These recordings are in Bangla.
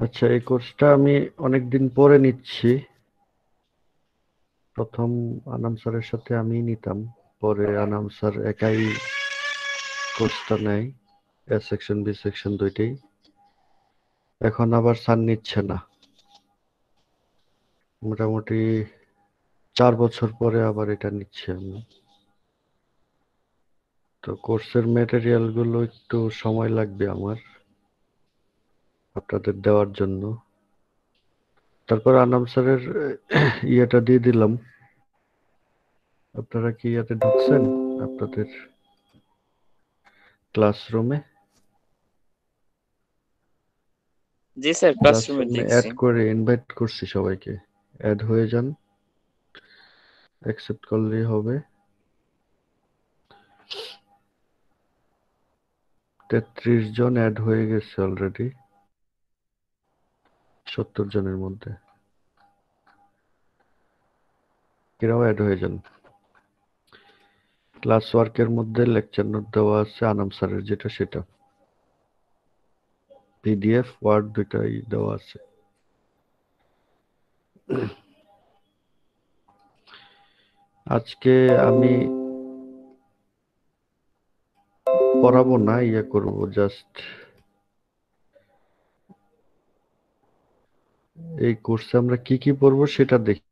আচ্ছা, এই কোর্সটা আমি অনেকদিন পরে নিচ্ছি। প্রথম আনাম স্যারের সাথে আমি নিতাম, পরে আনাম স্যার একাই কোর্সটা নেয়, এ সেকশন বি সেকশন দুইটাই। এখন আবার স্যার নিচ্ছে না, মোটামুটি 4 বছর পরে আবার এটা নিচ্ছি আমি। তো কোর্সের ম্যাটেরিয়াল গুলো একটু সময় লাগবে আমার আপনাদের দেওয়ার জন্য। তারপর আনাম স্যারের ইয়েটা দিয়ে দিলাম। আপনারা কি ইয়াতে ঢুকছেন আপনাদের ক্লাসরুমে? জি স্যার, ক্লাসরুমে ক্লাসরুমে দেখছি। অ্যাড করে ইনভাইট করছি সবাইকে, অ্যাড হয়ে যান, অ্যাকসেপ্ট করলেই হবে। 33 জন অ্যাড হয়ে গেছে অলরেডি 70 জনের মধ্যে। এরাও অ্যাড হয়ে যান। ক্লাস ওয়ার্কের মধ্যে লেকচার নোট দেওয়া আছে আনাম স্যারের, যেটা সেটা পিডিএফ ওয়ার্ড দুটাই দেওয়া আছে। আজকে আমি পড়াবো না, ইয়ে করব জাস্ট। এই কোর্সে আমরা কি কি পড়বো সেটা দেখি।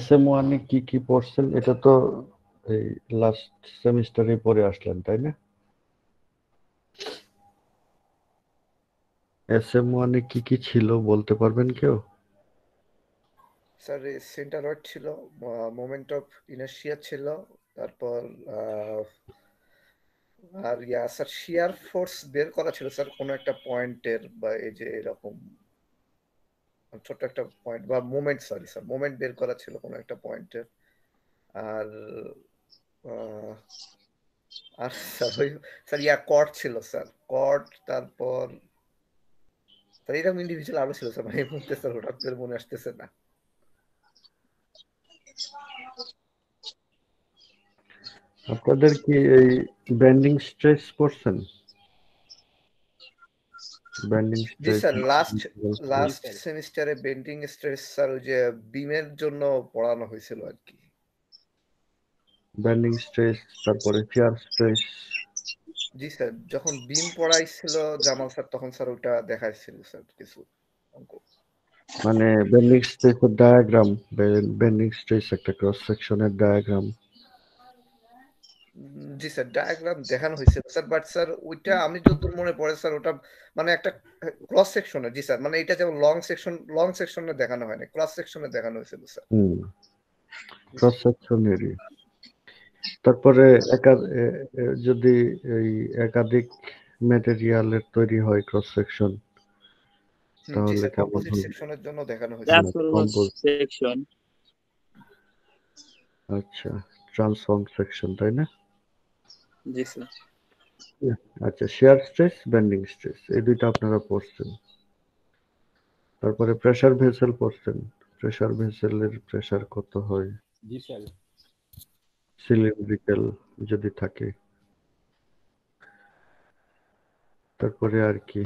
SM1 এ কি কি পড়ছেন এটা তো এই লাস্ট সেমিস্টারে পড়ে আসলেন, তাই না? SM1 এ কি কি ছিল বলতে পারবেন কেউ? স্যার সেন্টারয়েড ছিল, মোমেন্ট অফ ইনার্শিয়া ছিল, তারপর আর স্যার শিয়ার ফোর্স বের করা ছিল স্যার কোনো একটা পয়েন্টের, বা এই যে এরকম ছোট্ট একটা পয়েন্ট বা মোমেন্ট, সরি স্যার মোমেন্ট বের করা ছিল কোনো একটা পয়েন্টের। আর আহ, আর স্যার ওই স্যার কর্ড ছিল স্যার, কর্ড। তারপর স্যার এরকম ইন্ডিভিজুয়াল আরো ছিল স্যার, মানে এই মুহূর্তে স্যার হঠাৎ করে মনে আসতেছে না। আপনাদের কি এই বেন্ডিং স্ট্রেস পড়ছেন? বেন্ডিং জি স্ট্রেস, স্যার, লাস্ট লাস্ট সেমিস্টারে বেন্ডিং স্ট্রেস স্যার ওই যে বিমের জন্য পড়ানো হয়েছিল আর কি। বেন্ডিং স্ট্রেস, তারপরে শিয়ার স্ট্রেস। জি স্যার, যখন বিম পড়াইছিল জামাল স্যার তখন স্যার ওটা দেখাইছিল স্যার কিছু অঙ্ক। মানে বেন্ডিং স্ট্রেসের ডায়াগ্রাম, বেন্ডিং স্ট্রেস একটা ক্রস সেকশনের ডায়াগ্রাম। জি স্যার, ডায়াগ্রাম দেখানো হয়েছিল স্যার, বাট স্যার ওইটা আমি যতদূর মনে পড়ে স্যার ওটা মানে একটা ক্রস সেকশনে। জি স্যার, মানে এটা যেমন লং সেকশনে দেখানো হয়নি, ক্রস সেকশনে দেখানো হয়েছিল স্যার। হুম, ক্রস সেকশনেরই। তারপরে যদি এই একাধিক ম্যাটেরিয়ালের তৈরি হয় ক্রস সেকশন, জি তাহলে স্যার, কেমন কম্পোজিট হবে? সেকশনের জন্য দেখানো হয়েছিল। Transformer compose, section. আচ্ছা, ট্রান্সফর্ম সেকশন, তাই না? জি স্যার। আচ্ছা, শেয়ার স্ট্রেস, বেন্ডিং স্ট্রেস, এই দুইটা আপনারা পড়ছেন। তারপরে প্রেসার ভেসেল পড়ছেন। প্রেসার ভেসেলের প্রেসার কত হয়, জি স্যার। সিলিন্ড্রিক্যাল যদি থাকে। তারপরে আর কি,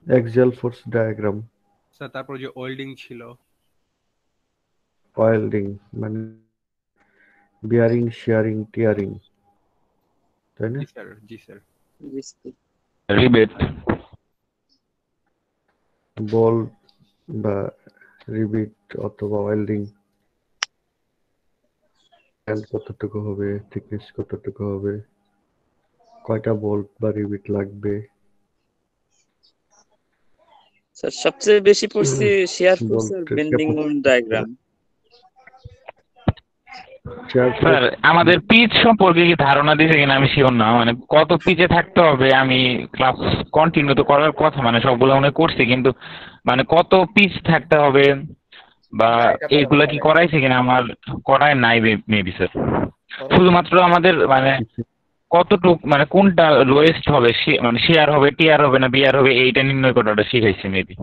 অ্যাক্সিয়াল ফোর্স ডায়াগ্রাম। স্যার তারপর যে ওয়েল্ডিং ছিল। ওয়েল্ডিং মানে বিয়ারিং, শেয়ারিং, টিয়ারিং, তাই না? জি স্যার, জি স্যার। জি স্যার। রিবেট। বল বা রিবিট অথবা ওয়েল্ডিং, কতটুকু হবে, থিকনেস কতটুকু হবে, কয়টা বোল্ট বা রিবিট লাগবে। স্যার সবচেয়ে বেশি পড়ছি শেয়ার ফোর্স আর বোল্টের bending moment capacity, diagram. Shear sir আমাদের পিচ সম্পর্কে কি ধারণা দিয়েছে কিনা আমি শিওর না, মানে কত পিচে থাকতে হবে। আমি ক্লাস কন্টিনিউ তো করার কথা, মানে সবগুলো মনে করছি, কিন্তু মানে কত পিচ থাকতে হবে বা না, এটা পড়ানো এইগুলা হয় কি নাই। করাইছে কিনা আমার করায় নাই মেবি স্যার। পড়ানো শুধুমাত্র আমাদের মানে কতটুক মানে কোনটা লোয়েস্ট হবে, মানে শেয়ার হবে, টিআর হবে না বিআর হবে, এইটা নির্ণয় করাটা শিখাইছে মেবি।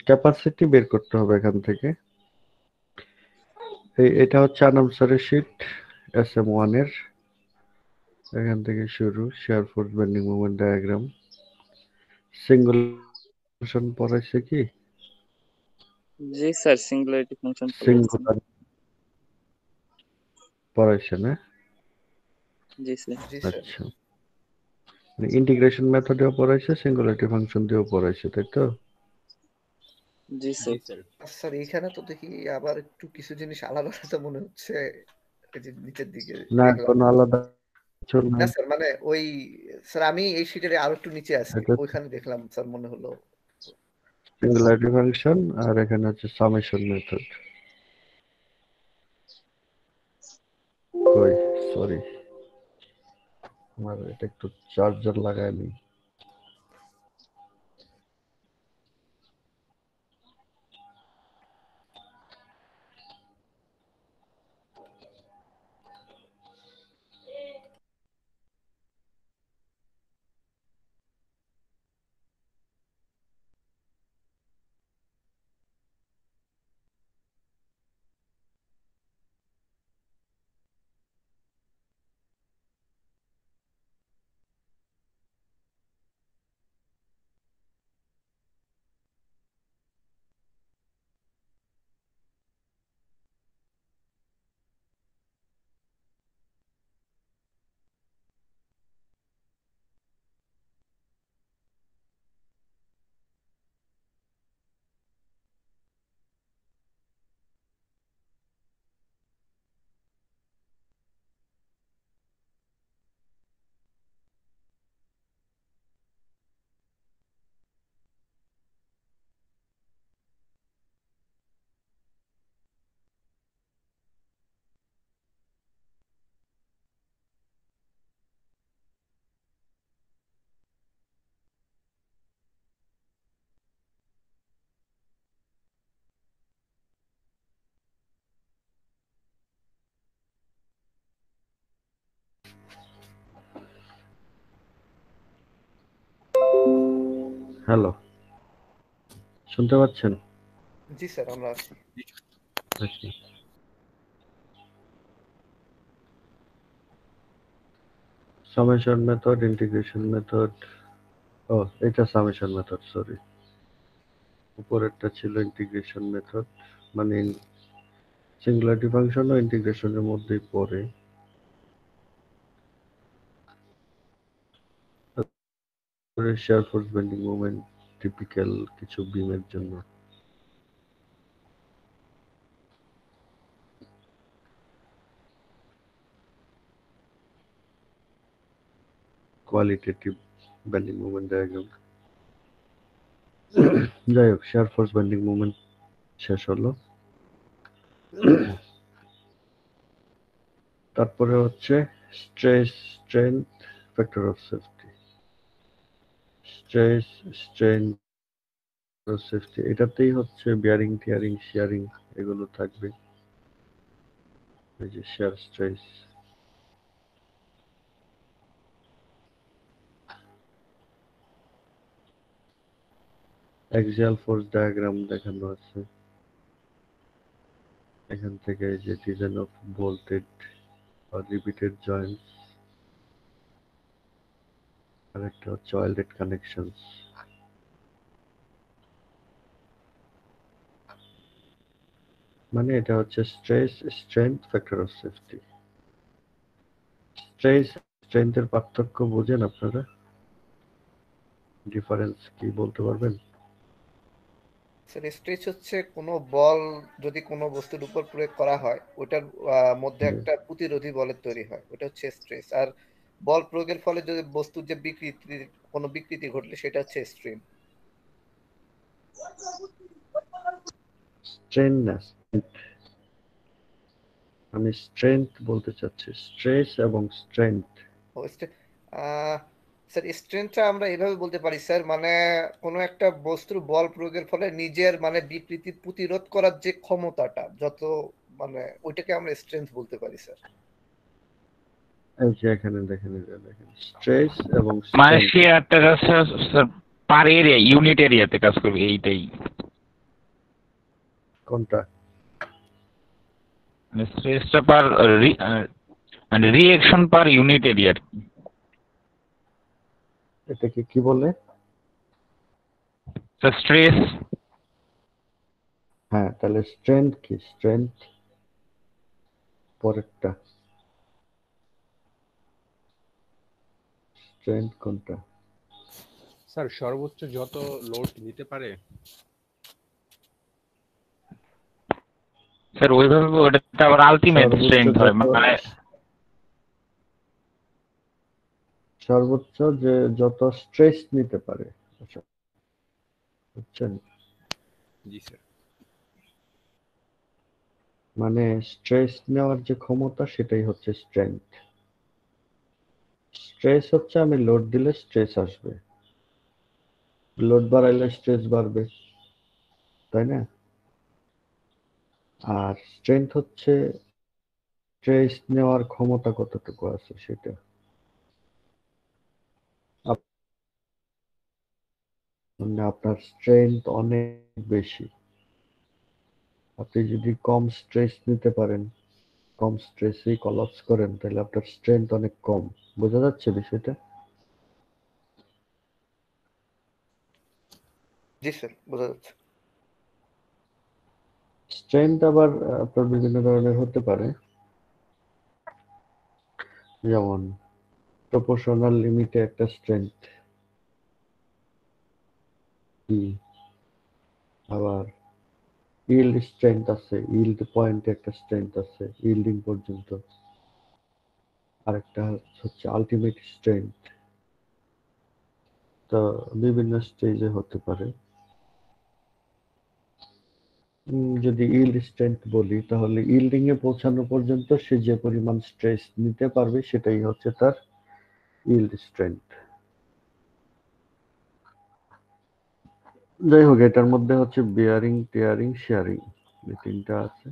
ক্যাপাসিটি বের করতে হবে এখান থেকে। এটা হচ্ছে আনামসারের শীট SM1 এর। এখান থেকে শুরু, shear force bending moment diagram. সিঙ্গুলেশন পড়াইছে কি? জি স্যার, সিঙ্গুলারিটি ফাংশন পড়াইছেন। সিঙ্গুলার পড়াইছে না? জি স্যার। জি স্যার। আচ্ছা, ইন্টিগ্রেশন মেথডেও পড়াইছে, সিঙ্গুলারিটি ফাংশন দিয়েও পড়াইছে, তাই তো? জি স্যার। স্যার এখানে তো দেখি আবার একটু কিছু জিনিস আলাদা আলাদা মনে হচ্ছে। এই যে নিচের দিকে না, দেখলাম। কোনো আলাদা কিছু না নাই। স্যার, মানে ওই স্যার আমি এই শিটের আরো একটু নিচে আছি, এটা ওইখানে দেখলাম স্যার মনে হলো। সিঙ্গুলারিটি ফাংশন আর এখানে হচ্ছে সামেশন মেথড। কই, সরি, আমার এটা একটু চার্জার লাগায় নি। হ্যালো, শুনতে পাচ্ছেন? জি স্যার, আমরা আছি। আচ্ছা, সামেশন মেথড, ইন্টিগ্রেশন মেথড। ও, এটা সামেশন মেথড, সরি। উপরেরটা ছিল ইন্টিগ্রেশন মেথড, মানে সিঙ্গুলারিটি ফাংশন ও ইন্টিগ্রেশনের মধ্যেই পড়ে। Share force bending moment typical কিছু বিমের জন্য। Qualitative bending moment diagram. যাই হোক, শেয়ার ফোর্স বেন্ডিং মোমেন্ট শেষ হলো। তারপরে হচ্ছে stress strength factor of safety. Stress strain safety, এটাতেই হচ্ছে বিয়ারিং টিয়ারিং শেয়ারিং এগুলো থাকবে। এই যে shear stress, axial force diagram দেখানো আছে। এখান থেকে এই যে design of bolted or riveted joints, আর একটা হচ্ছে ওয়েল্ডেড কানেকশনস। মানে এটা হচ্ছে stress strength factor of safety. Stress স্ট্রেংথের পার্থক্য বোঝেন আপনারা? ডিফারেন্স কি বলতে পারবেন? স্যার স্ট্রেচ হচ্ছে কোনো বল যদি কোনো বস্তুর উপর প্রয়োগ করা হয়, ওটার মধ্যে একটা প্রতিরোধী বলের তৈরি হয়, ওটা হচ্ছে স্ট্রেস। আর বল প্রয়োগের ফলে যদি বস্তুর যে কোনো বিকৃতি ঘটলে সেটা হচ্ছে স্ট্রেন। স্ট্রেন না, আমি স্ট্রেংথ বলতে চাচ্ছি, স্ট্রেস এবং স্ট্রেংথ। ও স্যার স্ট্রেংথটা আমরা এভাবে বলতে পারি স্যার, মানে কোনো একটা বস্তুর বল প্রয়োগের ফলে নিজের মানে বিকৃতি প্রতিরোধ করার যে ক্ষমতাটা যত, মানে ওইটাকে আমরা স্ট্রেংথ বলতে পারি স্যার। এই যে এখানে দেখেন, এই যে দেখেন স্ট্রেস এবং মানে স্ট্রেংথ। শেয়ারটা পার এরিয়া, ইউনিট এরিয়াতে কাজ করবে এইটাই। কোনটা? মানে স্ট্রেসটা পার মানে রিঅ্যাকশন পার ইউনিট এরিয়া। এটাকে কি বলে? স্ট্রেস। হ্যাঁ, তাহলে স্ট্রেংথ কি? স্ট্রেংথ পরেরটা, স্ট্রেংথ কোনটা? স্যার সর্বোচ্চ যত লোড নিতে পারে। স্যার ওইভাবে ওটা আবার আলটিমেট সর্বোচ্চ স্ট্রেংথ হয়, যত, মানে সর্বোচ্চ যে যত স্ট্রেস নিতে পারে, আচ্ছা, বুঝছেন? জি স্যার। মানে স্ট্রেস নেওয়ার যে ক্ষমতা সেটাই হচ্ছে স্ট্রেংথ। স্ট্রেস হচ্ছে আমি লোড দিলে স্ট্রেস আসবে, লোড বাড়াইলে স্ট্রেস বাড়বে, তাই না? আর স্ট্রেংথ হচ্ছে স্ট্রেস নেওয়ার ক্ষমতা কতটুকু আছে সেটা। মানে আপনার স্ট্রেংথ অনেক বেশি, আপনি যদি কম স্ট্রেস নিতে পারেন, কম স্ট্রেসেই কলাপস করেন, তাহলে আপনার স্ট্রেংথ অনেক কম। বোঝা যাচ্ছে বিষয়টা? জি স্যার, বোঝা যাচ্ছে। স্ট্রেংথ আবার আপনার বিভিন্ন ধরনের হতে পারে, যেমন প্রপোর্শনাল লিমিটে একটা স্ট্রেংথ, আবার ইল্ড স্ট্রেংথ আছে, ইল্ড পয়েন্টে একটা স্ট্রেংথ আছে ইল্ডিং পর্যন্ত, আরেকটা হচ্ছে আলটিমেট স্ট্রেংথ। তো বিভিন্ন স্টেজে হতে পারে। যদি ইল্ড স্ট্রেংথ বলি, তাহলে ইল্ডিং এ পৌঁছানো পর্যন্ত সে যে পরিমাণ স্ট্রেস নিতে পারবে সেটাই হচ্ছে তার ইল্ড স্ট্রেংথ। যাই হোক, এটার মধ্যে হচ্ছে বিয়ারিং, টিয়ারিং, শেয়ারিং, এই তিনটা আছে।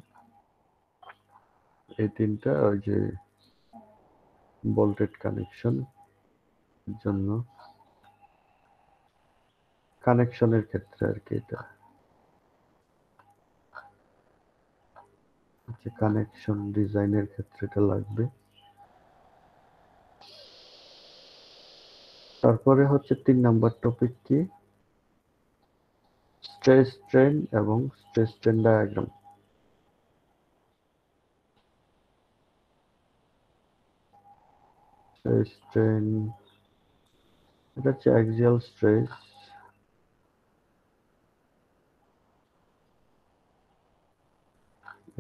এই তিনটা ওই যে বোল্টেড কানেকশন জন্য, কানেকশনের ক্ষেত্রে আর কি, এটা হচ্ছে কানেকশন ডিজাইনের ক্ষেত্রে এটা লাগবে। তারপরে হচ্ছে 3 নাম্বার টপিক কি? স্ট্রেস স্ট্রেন এবং stress strain diagram. Stress strain, এটা হচ্ছে অ্যাক্সিয়াল স্ট্রেস,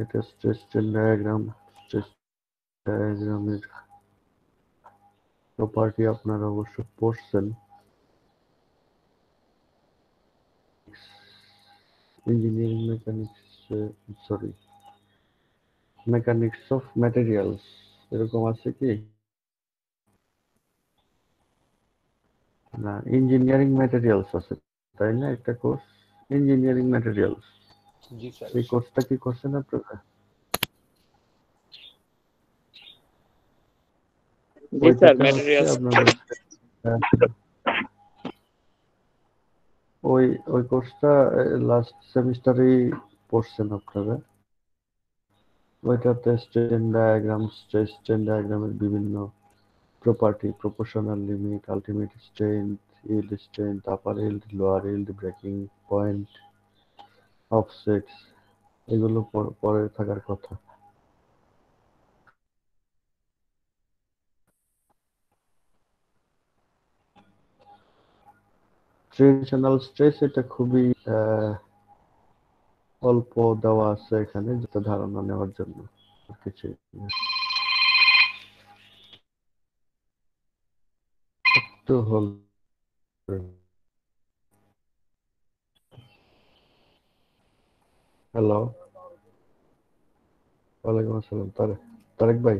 এটা স্ট্রেস স্ট্রেন ডায়াগ্রাম। স্ট্রেস ডায়াগ্রামের প্রপার্টি আপনারা অবশ্য পড়ছেন, engineering mechanics, sorry, mechanics of materials, এরকম আছে কি না? ইঞ্জিনিয়ারিং ম্যাটেরিয়ালস আছে, তাই না? একটা কোর্স ইঞ্জিনিয়ারিং ম্যাটেরিয়ালস, জি স্যার। এই কোর্সটা কি করছেন আপনারা? জি স্যার, ওইটাতে হচ্ছে ম্যাটেরিয়ালস। আপনাদের আহ, ওই ওই কোর্সটা লাস্ট সেমিস্টারেই পড়ছেন আপনারা। ওইটাতে স্ট্রেন ডায়াগ্রাম, স্ট্রেস স্ট্রেন ডায়াগ্রামের বিভিন্ন property, proportional limit, ultimate strength, yield strength, upper yield, lower yield, breaking point, offsets, এগুলো পরে থাকার কথা। ট্রেডিশনাল স্ট্রেস, এটা খুবই অল্প দেওয়া আছে এখানে, যেটা ধারণা নেওয়ার জন্য, আর কিছুই না। একটু হোল্ড, হ্যালো, ওয়ালাইকুম আসসালাম। তারেক ভাই,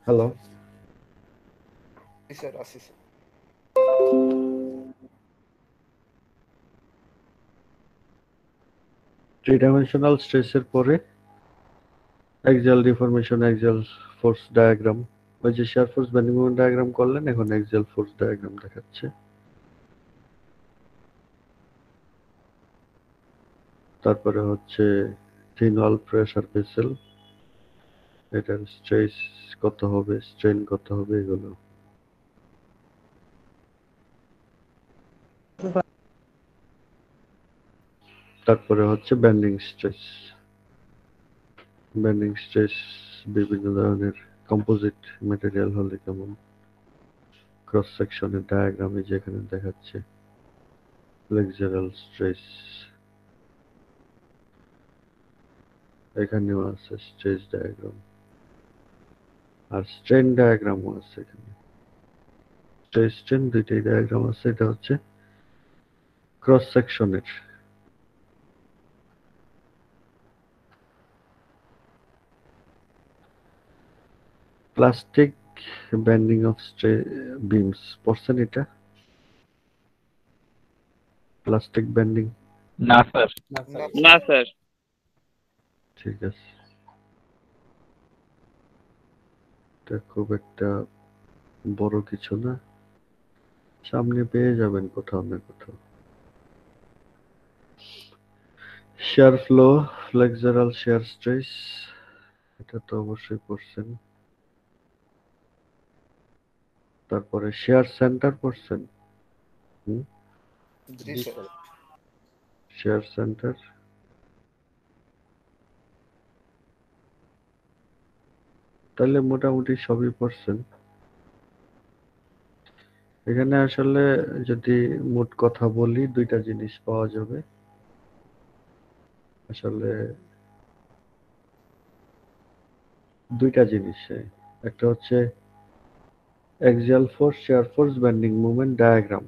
হ্যালো। জি স্যার, আসি স্যার। থ্রি ডাইমেনশনাল স্ট্রেসের পরে axial deformation, axial force diagram. ওই যে shear force bending moment diagram করলেন, এখন অ্যাক্সিয়াল ফোর্স ডায়াগ্রাম দেখাচ্ছে। তারপরে হচ্ছে থিন ওয়াল প্রেসার ভেসেল, এটার স্ট্রেস কত হবে, স্ট্রেন কত হবে, এগুলো। তারপরে হচ্ছে বেন্ডিং স্ট্রেস। বেন্ডিং স্ট্রেস বিভিন্ন ধরনের কম্পোজিট ম্যাটেরিয়াল হলে কেমন, ক্রস সেকশনের ডায়াগ্রামে যেখানে দেখাচ্ছে ফ্লেক্সারাল স্ট্রেস, এখানেও আছে স্ট্রেস ডায়াগ্রাম, আর স্ট্রেন ডায়াগ্রামও আছে এখানে। স্ট্রেস স্ট্রেন দুইটাই ডায়াগ্রাম আছে। এটা হচ্ছে ক্রস সেকশনের। প্লাস্টিক বেন্ডিং অফ বিমস পড়ছেন এটা? Plastic bending? না স্যার। না স্যার। না স্যার। ঠিক আছে, এটা খুব একটা বড় কিছু না, সামনে পেয়ে যাবেন কোথাও না কোথাও। shear flow, flexural shear stress, এটা তো অবশ্যই পড়ছেন। তারপরে shear center পড়ছেন? জি জি স্যার। স্যার। shear center, তাহলে মোটামুটি সবই পড়ছেন। এখানে আসলে যদি মোট কথা বলি, দুইটা জিনিস পাওয়া যাবে আসলে, দুইটা জিনিস। একটা হচ্ছে axial force, shear force, bending moment diagram,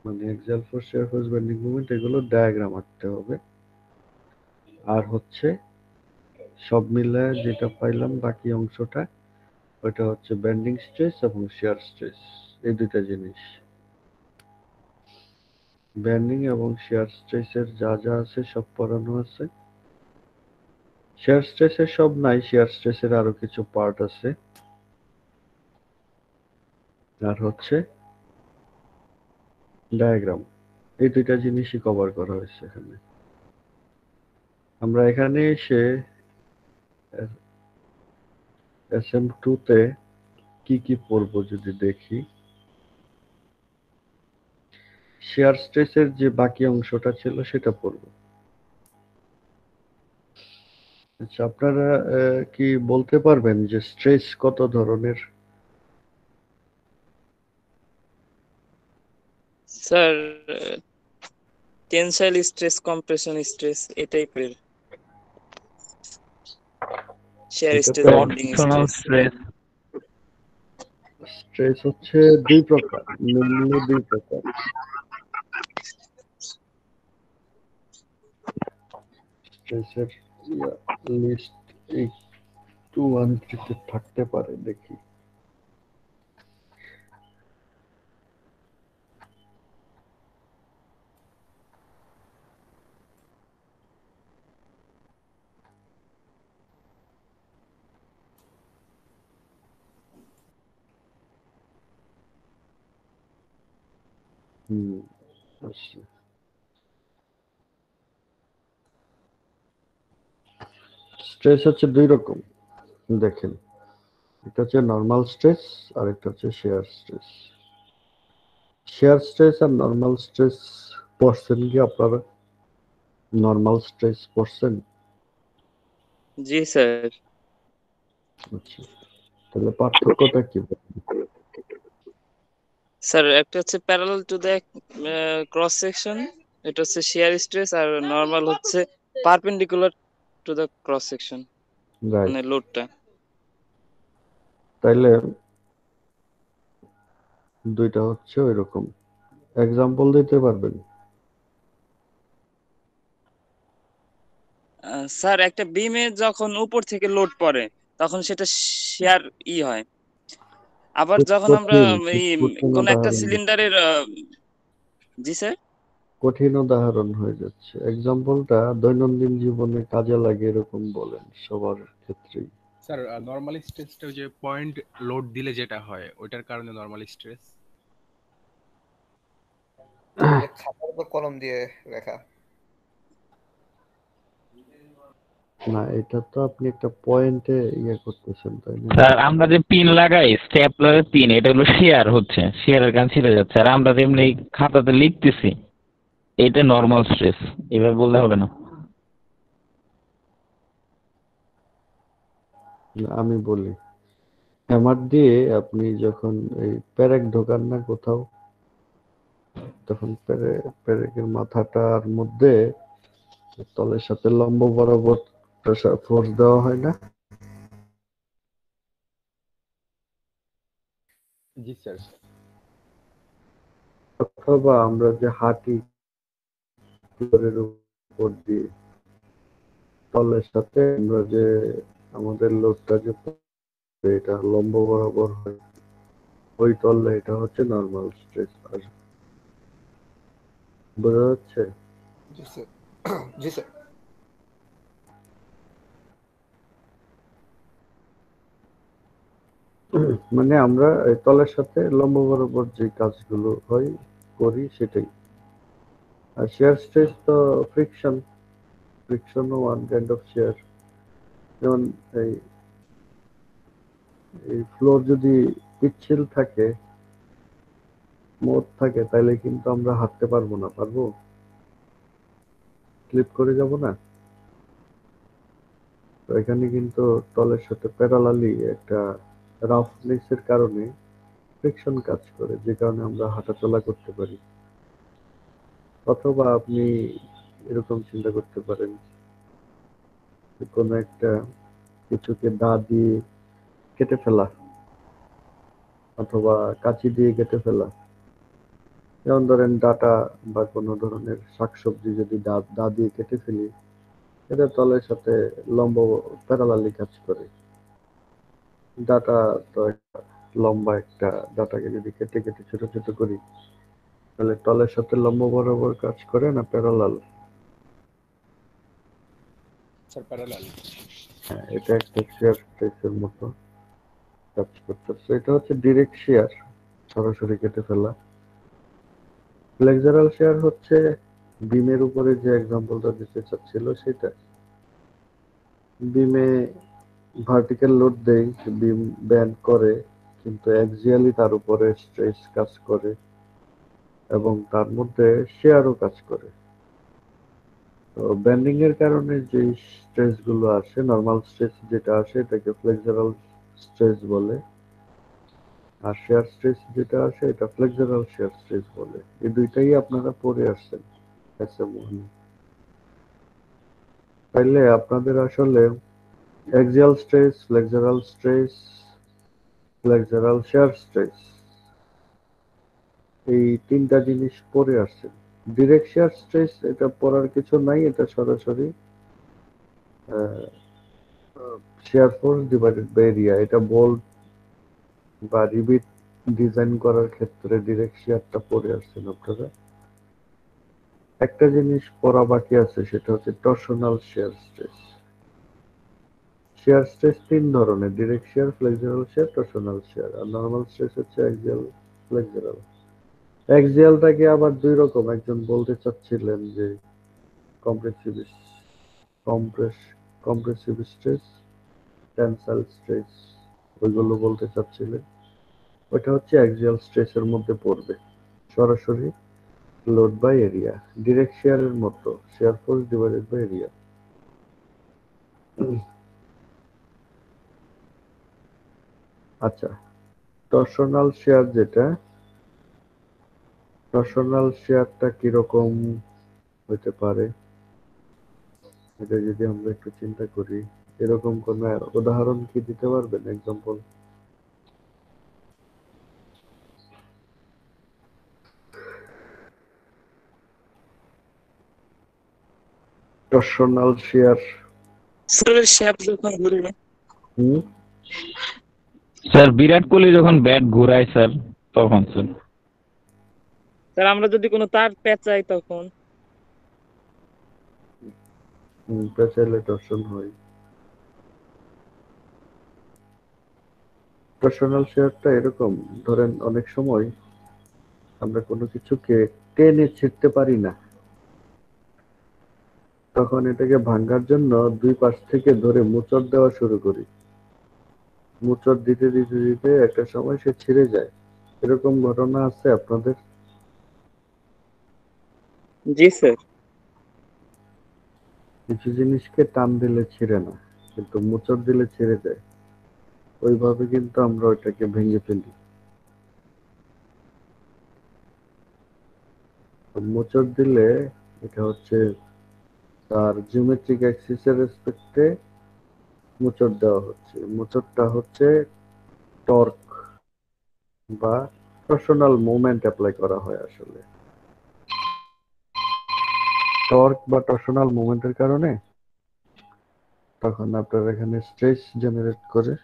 মানে axial force, shear force, bending moment এগুলো ডায়াগ্রাম আঁকতে হবে। আর হচ্ছে সব মিলে যেটা পাইলাম বাকি অংশটা, ওটা হচ্ছে বেন্ডিং স্ট্রেস এবং শিয়ার স্ট্রেস, এই দুইটা জিনিস। বেন্ডিং এবং শিয়ার স্ট্রেসের যা যা আছে সব পড়ানো আছে। শিয়ার স্ট্রেসের সব নাই, শিয়ার স্ট্রেসের আরো কিছু পার্ট আছে। আর হচ্ছে ডায়াগ্রাম, এই দুইটা জিনিসই কভার করা হয়েছে এখানে। আমরা এখানে এসে SM2 তে কি কি পড়বো যদি দেখি, শিয়ার স্ট্রেসের যে বাকি অংশটা ছিল সেটা পড়বো। আচ্ছা, আপনারা কি বলতে পারবেন যে স্ট্রেস কত ধরনের? Sir, tensile stress, compression stress এই টাইপের। শেয়ার এটা স্ট্রেস তো bending torsional stress. Stress. Stress হচ্ছে দুই প্রকার, মেনলি দুই প্রকার। স্ট্রেসের লিস্ট একটু আনট্রিটেড থাকতে পারে, দেখি। আসছে। স্ট্রেস হচ্ছে দুই রকম, দেখেন। এটা হচ্ছে নর্মাল স্ট্রেস আর একটা হচ্ছে শেয়ার স্ট্রেস। শেয়ার স্ট্রেস আর নর্মাল স্ট্রেস পড়ছেন কি আপনারা? নর্মাল স্ট্রেস পড়ছেন? জি স্যার। আচ্ছা, তাহলে পার্থক্যটা কি? স্যার একটা হচ্ছে parallel to the cross section, এটা হচ্ছে শেয়ার স্ট্রেস, আর নর্মাল হচ্ছে perpendicular to the cross section, right. মানে লোডটা। তাইলে দুইটা হচ্ছে ওই রকম। এক্সাম্পল দিতে পারবেন? স্যার একটা বিমে যখন উপর থেকে লোড পড়ে তখন সেটা শেয়ার হয়। আবার খুব যখন আমরা কঠিন, খুব এই কঠিন কোন একটা উদাহরণ, সিলিন্ডারের জি স্যার। কঠিন উদাহরণ হয়ে যাচ্ছে। এক্সাম্পলটা দৈনন্দিন জীবনে কাজে লাগে এরকম বলেন সবার ক্ষেত্রেই। স্যার নর্মাল স্ট্রেসটা ওই যে পয়েন্ট লোড দিলে যেটা হয় ওইটার কারণে নর্মাল স্ট্রেস। তাহলে খাতার উপর কলম দিয়ে লেখা। না, এটা তো আপনি একটা পয়েন্টে ইয়ে করতেছেন, তাই না? স্যার আমরা যে পিন লাগাই স্টেপলারের পিন, এটা হলো শেয়ার, হচ্ছে শেয়ারের কারণে ছিঁড়ে যাচ্ছে। আর আমরা যেমনি খাতাতে লিখতেছি, এটা নর্মাল স্ট্রেস। এভাবে বললে হবে না। আমি বলি, হ্যামার দিয়ে আপনি যখন এই পেরেক ঢোকান না কোথাও, তখন পেরেকের মাথাটার মধ্যে তলের সাথে লম্ব বরাবর ফোর্স দেওয়া হয় না? জি স্যার। অথবা আমরা যে হাঁটি ফ্লোরের উপর দিয়ে, তলের সাথে আমরা যে আমাদের লোডটা যে এটা লম্ব বরাবর হয়, ওই তলে এটা হচ্ছে নর্মাল স্ট্রেস। বোঝা যাচ্ছে? জি স্যার। জি স্যার। মানে আমরা এই তলের সাথে লম্ব বরাবর যে কাজগুলো হয় করি সেটাই। আর শেয়ার স্ট্রেস তো ফ্রিকশন, ফ্রিকশনও ওয়ান কাইন্ড অফ শেয়ার। যেমন এই এই ফ্লোর যদি পিচ্ছিল থাকে, স্মুথ থাকে, তাহলে কিন্তু আমরা হাঁটতে পারবো না, পারবো? স্লিপ করে যাব না? তো এখানে কিন্তু তলের সাথে প্যারালালি একটা রাফনেসের কারণে ফ্রিকশন কাজ করে, যে কারণে আমরা হাঁটাচলা করতে পারি। অথবা আপনি এরকম চিন্তা করতে পারেন, যে কোনো একটা কিছুকে দা দিয়ে কেটে ফেলা অথবা কাঁচি দিয়ে কেটে ফেলা। যেমন ধরেন ডাটা বা কোনো ধরনের শাকসবজি যদি দা দিয়ে কেটে ফেলি, এটা তলের সাথে লম্ব প্যারালালি কাজ করে। ডাটা তো লম্বা একটা ডাটাকে যদি কেটে কেটে ছোট ছোট করি, তাহলে তলের সাথে লম্ব বরাবর কাজ করে না প্যারালাল? Sir parallel. হ্যাঁ, এটা একটা শেয়ার স্ট্রেসের মতো কাজ করতেছে। এটা হচ্ছে ডিরেক্ট শেয়ার, সরাসরি কেটে ফেলা। ফ্লেক্সারাল শেয়ার হচ্ছে বিমের উপরে যে এক্সাম্পলটা দিতে চাচ্ছিল সেটা। বিমে ভার্টিক্যাল লোড দেয়, বিম ব্যান্ড করে, কিন্তু অ্যাক্সিয়ালি তার উপরে স্ট্রেস কাজ করে এবং তার মধ্যে শেয়ারও কাজ করে। তো ব্যান্ডিং এর কারণে যে স্ট্রেস গুলো আসে, নর্মাল স্ট্রেস যেটা আসে এটাকে ফ্লেক্সারাল স্ট্রেস বলে, আর শেয়ার স্ট্রেস যেটা আসে এটা ফ্লেক্সারাল শেয়ার স্ট্রেস বলে। এই দুইটাই আপনারা পড়ে আসছেন SM1। তাইলে আপনাদের আসলে axial stress, flexural shear stress, এই তিনটা জিনিস পড়ে আসছে। ডিরেক্ট শিয়ার স্ট্রেস এটা পড়ার কিছু নাই, এটা সরাসরি shear force divided by area. এটা বোল্ট বা রিবিট ডিজাইন করার ক্ষেত্রে ডিরেক্ট শিয়ারটা পড়ে আসছেন আপনারা। একটা জিনিস পড়া বাকি আছে, সেটা হচ্ছে torsional shear stress. Shear stress তিন ধরনের: ডিরেক্ট শিয়ার, ফ্লেক্সারাল শিয়ার, টরশনাল শিয়ার। আর নরমাল স্ট্রেস হচ্ছে অ্যাক্সিয়াল, ফ্লেক্সারাল। অ্যাক্সিয়ালটাকে আবার দুই রকম, একজন বলতে চাচ্ছিলেন যে compressive compress compressive stress, tensile stress, ওইগুলো বলতে চাচ্ছিলেন। ওইটা হচ্ছে অ্যাক্সিয়াল স্ট্রেসের মধ্যে পড়বে, সরাসরি লোড বাই এরিয়া, ডিরেক্ট শিয়ারের মতো shear force divided by area. আচ্ছা, টরশনাল শিয়ার যেটা, টরশনাল শিয়ারটা কিরকম হতে পারে এটা যদি আমরা একটু চিন্তা করি, এরকম কোন উদাহরণ কি দিতে পারবেন, এক্সাম্পল? টরশনাল শিয়ার। স্যারের শেপ যখন ঘুরে হুম, স্যার বিরাট কোহলি যখন ব্যাট ঘুরায় স্যার, তখন স্যার। স্যার আমরা যদি কোনো তার পেঁচাই তখন পেঁচাইলে টরশন হয়। টরশনাল শিয়ারটা এরকম, ধরেন অনেক সময় আমরা কোনো কিছুকে টেনে ছিঁড়তে পারি না, তখন এটাকে ভাঙার জন্য দুই পাশ থেকে ধরে মোচড় দেওয়া শুরু করি। মোচড় দিতে দিতে দিতে একটা সময় সে ছিঁড়ে যায়। এরকম ঘটনা আছে আপনাদের? জি স্যার। কিছু জিনিসকে টান দিলে ছিঁড়ে না, কিন্তু মোচড় দিলে ছিঁড়ে যায়। ওইভাবে কিন্তু আমরা ওইটাকে ভেঙে ফেলি। তো মোচড় দিলে এটা হচ্ছে তার জিওমেট্রিক অ্যাক্সিসের রেসপেক্টে মোচড় দেওয়া হচ্ছে। মোচড়টা হচ্ছে টর্ক বা টরশনাল মোমেন্ট অ্যাপ্লাই করা হয়। আসলে টর্ক বা টরশনাল মোমেন্টের কারণে তখন আপনার এখানে স্ট্রেস জেনারেট করে,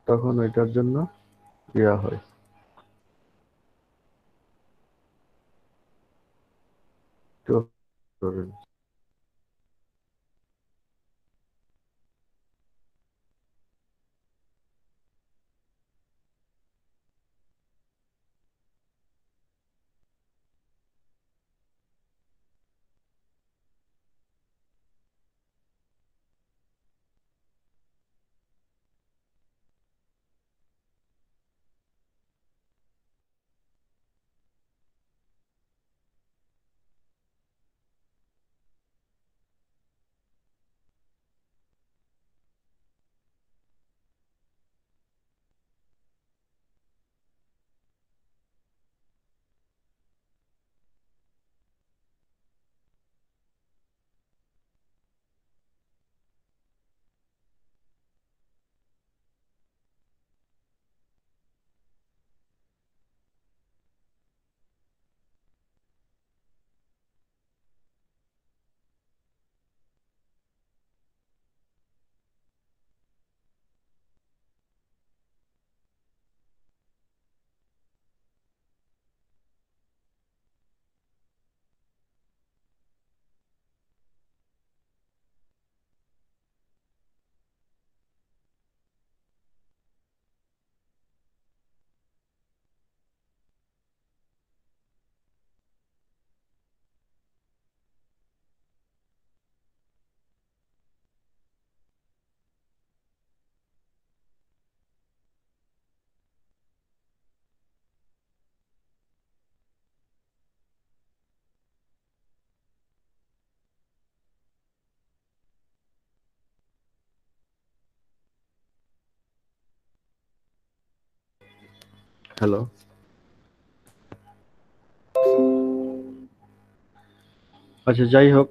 তখন ওইটার জন্য ইয়া হয়। তো ধরেন হ্যালো, আচ্ছা যাই হোক,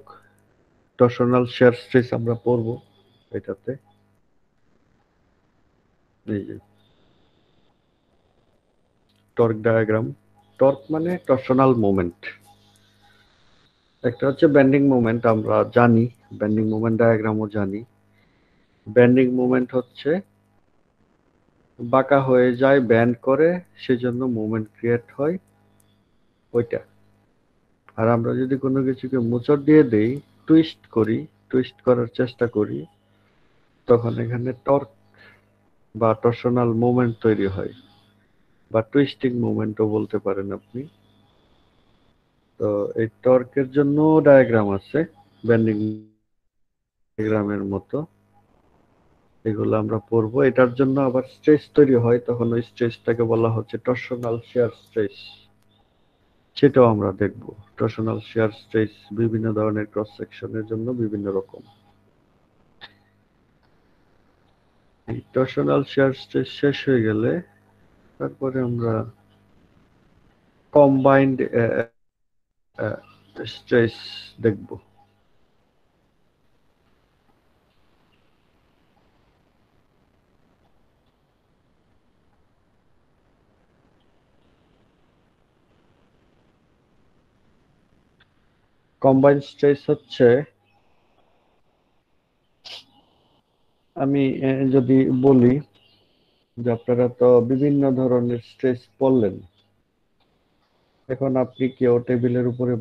টরশনাল শিয়ার স্ট্রেস আমরা পড়ব এটাতে। এই যে টর্ক ডায়াগ্রাম। টর্ক মানে টরশনাল মোমেন্ট। একটা হচ্ছে বেন্ডিং মোমেন্ট, আমরা জানি বেন্ডিং মোমেন্ট ডায়াগ্রামও জানি। বেন্ডিং মোমেন্ট হচ্ছে বাঁকা হয়ে যায়, ব্যান্ড করে, সেজন্য মোমেন্ট ক্রিয়েট হয় ওইটা। আর আমরা যদি কোনো কিছুকে মোচড় দিয়ে দেই, টুইস্ট করি, টুইস্ট করার চেষ্টা করি, তখন এখানে টর্ক বা টরশনাল মোমেন্ট তৈরি হয়, বা টুইস্টিং মোমেন্টও বলতে পারেন আপনি। তো এই টর্কের জন্য ডায়াগ্রাম আছে বেন্ডিং ডায়াগ্রামের মতো, এগুলো আমরা পড়বো। এটার জন্য আবার স্ট্রেস তৈরি হয়, তখন ওই স্ট্রেসটাকে বলা হচ্ছে টরশনাল শিয়ার স্ট্রেস, সেটাও আমরা দেখব। টরশনাল শিয়ার স্ট্রেস বিভিন্ন ধরনের ক্রস সেকশনের জন্য বিভিন্ন রকম। এই টরশনাল শিয়ার স্ট্রেস শেষ হয়ে গেলে তারপরে আমরা কম্বাইন্ড স্ট্রেস দেখব। কম্বাইন্ড স্ট্রেস হচ্ছে, আমি যদি বলি যে আপনারা তো বিভিন্ন ধরনের স্ট্রেস পড়লেন, এখন আপনি কেউ টেবিলের উপরে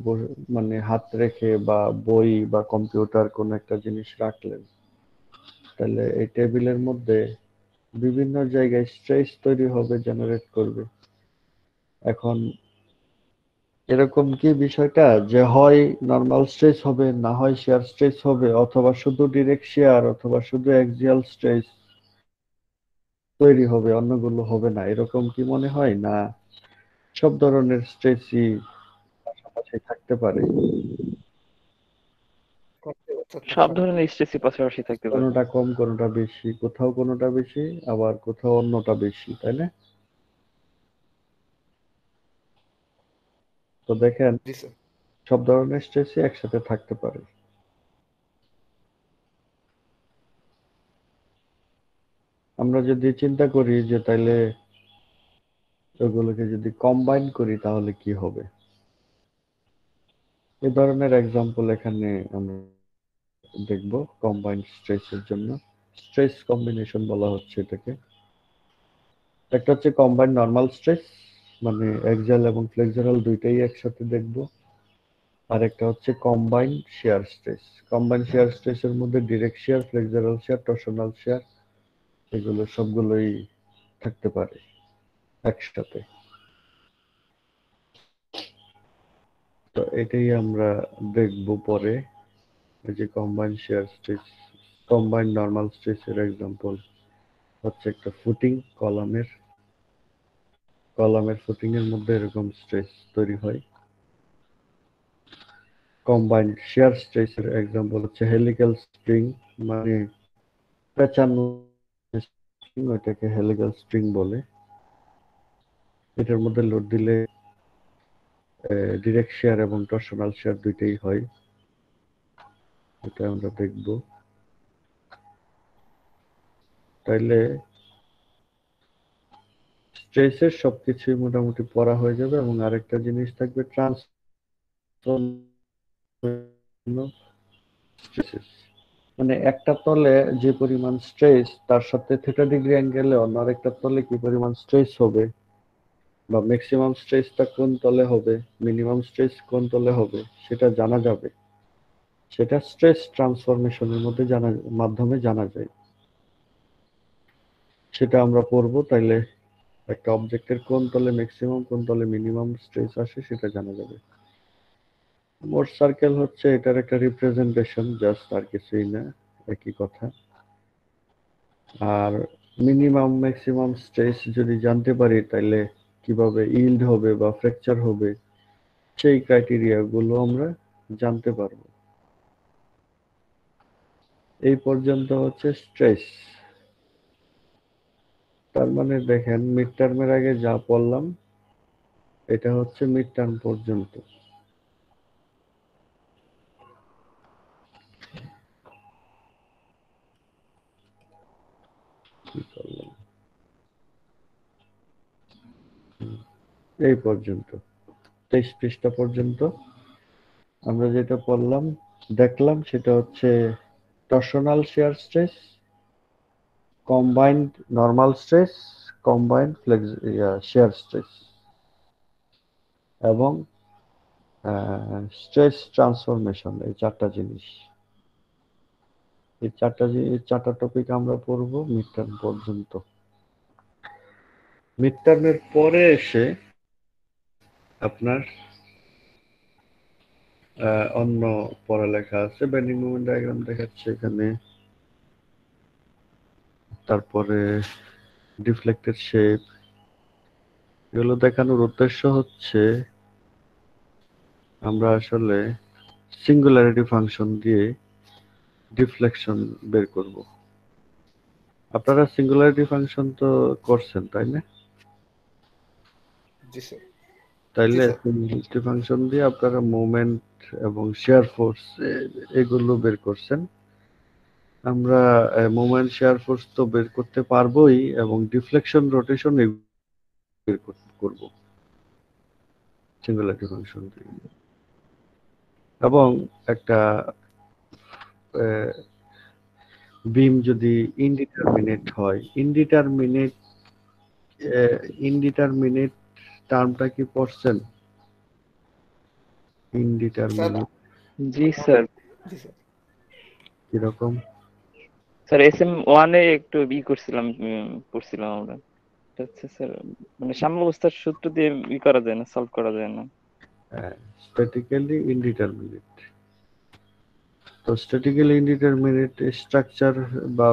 মানে হাত রেখে বা বই বা কম্পিউটার কোন একটা জিনিস রাখলেন, তাহলে এই টেবিলের মধ্যে বিভিন্ন জায়গায় স্ট্রেস তৈরি হবে, জেনারেট করবে। এখন এরকম কি বিষয়টা যে হয় নরমাল স্ট্রেস হবে, না হয় শিয়ার স্ট্রেস হবে, অথবা শুধু ডিরেক্ট শিয়ার, অথবা শুধু অ্যাক্সিয়াল স্ট্রেস তৈরি হবে, অন্যগুলো হবে না, এরকম কি মনে হয়? না সব ধরনের স্ট্রেসই পাশাপাশি থাকতে পারে? সব ধরনের স্ট্রেসই পাশাপাশি থাকতে পারে। কোনোটা কম, কোনোটা বেশি, কোথাও কোনোটা বেশি, আবার কোথাও অন্যটা বেশি, তাই না? তো দেখেন জি স্যার। সব ধরনের স্ট্রেসই একসাথে থাকতে পারে। আমরা যদি চিন্তা করি যে তাইলে ওগুলোকে যদি কম্বাইন করি তাহলে কি হবে, এই ধরনের এক্সাম্পল এখানে আমরা দেখব। কম্বাইন্ড স্ট্রেসের জন্য স্ট্রেস কম্বিনেশন বলা হচ্ছে এটাকে। একটা হচ্ছে কম্বাইন্ড নরমাল স্ট্রেস, মানে অ্যাক্সিয়াল এবং ফ্লেক্সুরাল দুইটাই একসাথে দেখব। আর একটা হচ্ছে কম্বাইন্ড শিয়ার স্ট্রেস। কম্বাইন্ড শিয়ার স্ট্রেসের মধ্যে ডিরেক্ট শিয়ার, ফ্লেক্সুরাল শিয়ার, টরশনাল শিয়ার, এগুলো সবগুলোই থাকতে পারে একসাথে। তো এটাই আমরা দেখব পরে। এই যে combined shear stress, combined normal স্ট্রেসের এক্সাম্পল হচ্ছে একটা ফুটিং, কলামের ফুটিং এর মধ্যে এরকম স্ট্রেস তৈরি হয়। কম্বাইন্ড শিয়ার স্ট্রেসের এক্সাম্পল হচ্ছে হেলিক্যাল স্প্রিং, মানে পেঁচানো স্প্রিং, ওইটাকে হেলিক্যাল স্প্রিং বলে। এটার মধ্যে লোড দিলে ডিরেক্ট শিয়ার এবং টরশনাল শিয়ার দুইটাই হয়, এটা আমরা দেখব। তাইলে স্ট্রেসের সবকিছুই মোটামুটি পড়া হয়ে যাবে, এবং আরেকটা জিনিস থাকবে ট্রান্সফরমেশন। মানে একটা তলে যে পরিমাণ স্ট্রেস, তার সাথে থিটা ডিগ্রি অ্যাঙ্গেলে অন্য আরেকটা তলে কি পরিমাণ স্ট্রেস হবে, বা ম্যাক্সিমাম স্ট্রেসটা কোন তলে হবে, মিনিমাম স্ট্রেস কোন তলে হবে, সেটা জানা যাবে। সেটা স্ট্রেস ট্রান্সফরমেশনের মধ্যে মাধ্যমে জানা যায়। সেটা আমরা পড়বো। তাইলে একটা অবজেক্টের কোন তলে ম্যাক্সিমাম, কোন তলে মিনিমাম স্ট্রেস আসে সেটা জানা যাবে। মোট সার্কেল হচ্ছে এটার একটা রিপ্রেজেন্টেশন, জাস্ট, আর কিছুই না, একই কথা। আর মিনিমাম ম্যাক্সিমাম স্ট্রেস যদি জানতে পারি, তাইলে কিভাবে ইল্ড হবে বা ফ্র্যাকচার হবে, সেই ক্রাইটেরিয়া গুলো আমরা জানতে পারবো। এই পর্যন্ত হচ্ছে স্ট্রেস। তার মানে দেখেন মিড টার্মের আগে যা পড়লাম এটা হচ্ছে মিড টার্ম পর্যন্ত। কি করলাম, এই পর্যন্ত 23 পৃষ্ঠা পর্যন্ত আমরা যেটা পড়লাম দেখলাম সেটা হচ্ছে টর্শনাল shear stress, combined normal stress, combined shear stress এবং স্ট্রেস ট্রান্সফরমেশন, এই চারটা জিনিস, এই চারটা টপিক আমরা পড়বো মিড টার্ম পর্যন্ত। মিড টার্মের পরে এসে আপনার অন্য পড়ালেখা আছে, বেন্ডিং মোমেন্ট ডায়াগ্রাম দেখাচ্ছে এখানে, তারপরে ডিফ্লেক্টেড শেপ, এগুলো দেখানোর উদ্দেশ্য হচ্ছে আমরা আসলে সিঙ্গুলারিটি ফাংশন দিয়ে ডিফ্লেকশন বের করব। আপনারা সিঙ্গুলারিটি ফাংশন তো করছেন তাই না? জি স্যার। তাইলে স্যার। সিঙ্গুলারিটি ফাংশন দিয়ে আপনারা মোমেন্ট এবং শেয়ার ফোর্স এগুলো বের করছেন। আমরা মোমেন্ট শেয়ার ফোর্স তো বের করতে পারবোই এবং ডিফ্লেকশন রোটেশন বের করব সিঙ্গুলারিটি ফাংশন দিয়ে। এবং একটা বিম যদি ইনডিটারমিনেট হয়, ইনডিটারমিনেট টার্মটা কি পড়ছেন? ইনডিটারমিনেট জি স্যার। জি স্যার। কিরকম? স্যার SM1 এ একটু করছিলাম, পড়ছিলাম আমরা। এটা হচ্ছে স্যার মানে সাম্যাবস্থার সূত্র দিয়ে করা যায় না, সলভ করা যায় না। Statically indeterminate. তো স্ট্যাটিক্যালি ইনডিটারমিনেট স্ট্রাকচার বা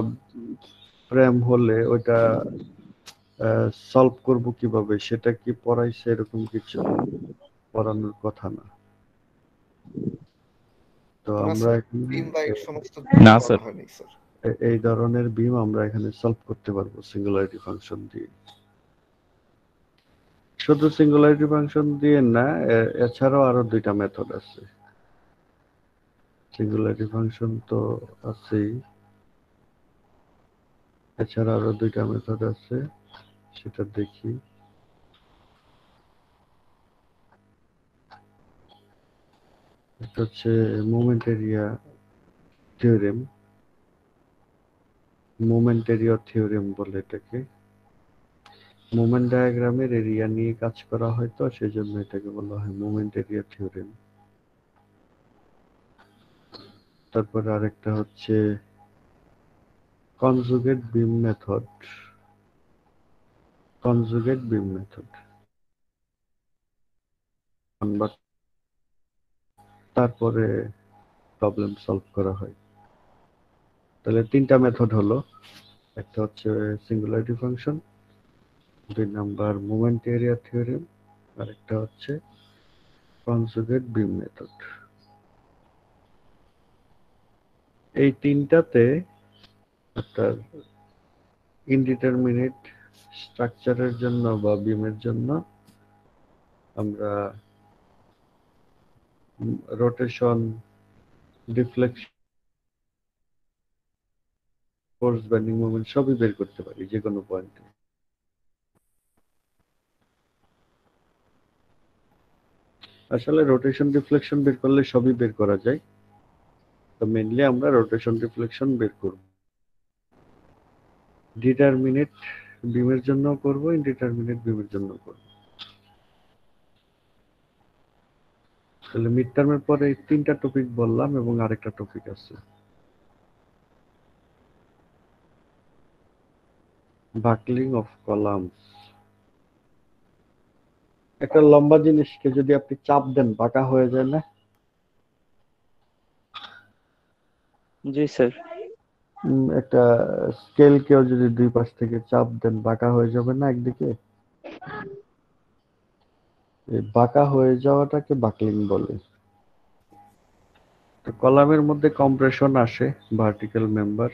ফ্রেম হলে ওইটা সলভ করব কিভাবে, সেটা কি পড়াইছে? এরকম কিছু পড়ানোর কথা না। তো আমরা বিম বা এই সমস্ত না স্যার। হয়নি স্যার। এই ধরনের বিম আমরা এখানে সলভ করতে পারবো সিঙ্গুলারিটি ফাংশন দিয়ে। শুধু সিঙ্গুলারিটি ফাংশন দিয়ে না, এছাড়াও আরো দুইটা মেথড আছে। সিঙ্গুলারিটি ফাংশন তো আছেই, এছাড়া আরো দুইটা মেথড আছে, সেটা দেখি। এটা হচ্ছে moment area theorem, moment area theorem বলে এটাকে। মোমেন্ট ডায়াগ্রামের এরিয়া নিয়ে কাজ করা হয় তো সেজন্য এটাকে বলা হয় মোমেন্ট এরিয়া থিওরেম। তারপরে আরেকটা হচ্ছে conjugate beam method, conjugate beam method. তারপরে প্রবলেম সলভ করা হয়। তাহলে তিনটা মেথড হলো, একটা হচ্ছে singularity function, 2 number moment area theorem, আর একটা হচ্ছে কনজুগেট বিম মেথড। এই তিনটাতে আপনার ইনডিটারমিনেট স্ট্রাকচারের জন্য বা বিমের জন্য আমরা rotation, deflection, force, bending moment সবই বের করতে পারি যে কোনো পয়েন্টে। আসলে রোটেশন ডিফ্লেকশন বের করলে সবই বের করা যায়, তো মেইনলি আমরা রোটেশন ডিফ্লেকশন বের করব। ডিটারমিনেট বিমের জন্য করব, ইনডিটারমিনেট বিমের জন্য করব। তাহলে মিড টার্মের পরে এই তিনটা টপিক বললাম এবং আরেকটা টপিক আছে বাকলিং অফ কলামস। একটা লম্বা জিনিসকে যদি আপনি চাপ দেন বাঁকা হয়ে যায় না? জি স্যার। একটা স্কেলকেও যদি দুই পাশ থেকে চাপ দেন বাঁকা হয়ে যাবে না একদিকে? এই বাঁকা হয়ে যাওয়াটাকে বাকলিং বলে। তো কলামের মধ্যে কম্প্রেশন আসে, ভার্টিক্যাল মেম্বার,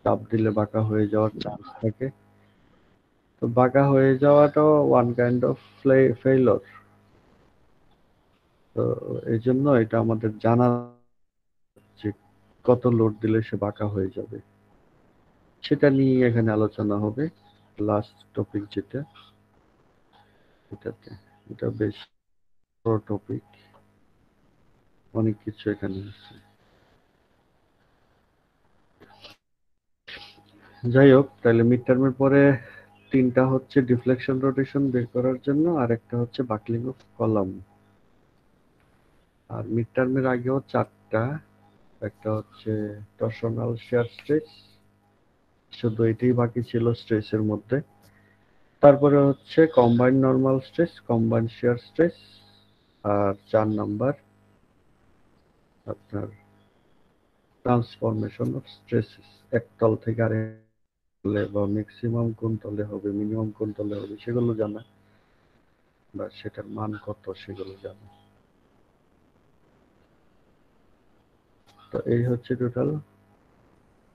চাপ দিলে বাঁকা হয়ে যাওয়ার চান্স থাকে। তো বাঁকা হয়ে যাওয়াটাও ওয়ান কাইন্ড অফ ফেইলর। তো এই জন্য এটা আমাদের জানা যে কত লোড দিলে সে বাঁকা হয়ে যাবে। সেটা নিয়ে এখানে আলোচনা হবে। লাস্ট টপিক যেটা, এটাতে এটা বেশ বড় টপিক, অনেক কিছু এখানে আছে। যাই হোক, তাহলে মিড টার্মের পরে তিনটা হচ্ছে ডিফ্লেকশন রোটেশন বের করার জন্য, আর একটা হচ্ছে বাকলিং অফ কলাম। আর মিড টার্মের আগেও চারটা, একটা হচ্ছে টরশনাল শিয়ার স্ট্রেস, শুধু এটাই বাকি ছিল স্ট্রেসের মধ্যে। তারপরে হচ্ছে combined normal stress, combined shear stress, আর 4 নাম্বার আপনার ট্রান্সফরমেশন অফ স্ট্রেসেস, এক তল থেকে আরেক তলে, বা ম্যাক্সিমাম কোন তলে হবে, মিনিমাম কোন তলে হবে সেগুলো জানা, বা সেটার মান কত সেগুলো জানা। তো এই হচ্ছে টোটাল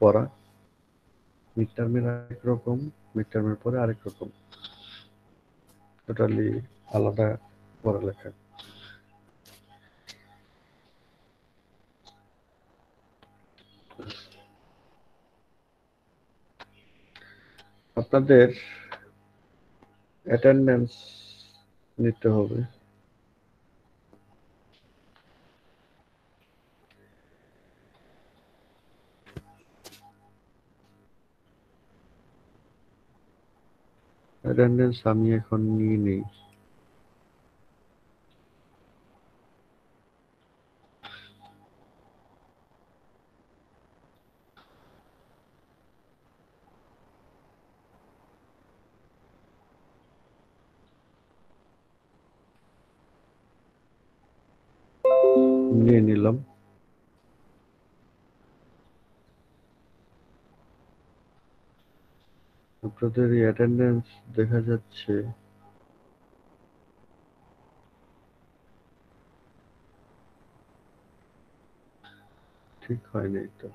পড়া। মিড টার্মের আরেক রকম, মিড টার্মের পরে আরেক রকম, টোটালি আলাদা পড়ালেখা। আপনাদের অ্যাটেন্ডেন্স নিতে হবে। অ্যাটেন্ডেন্স আমি এখন নিয়ে নেই। নিয়ে নিলাম। আপনাদের এই অ্যাটেন্ডেন্স দেখা যাচ্ছে ঠিক হয় নাই তো।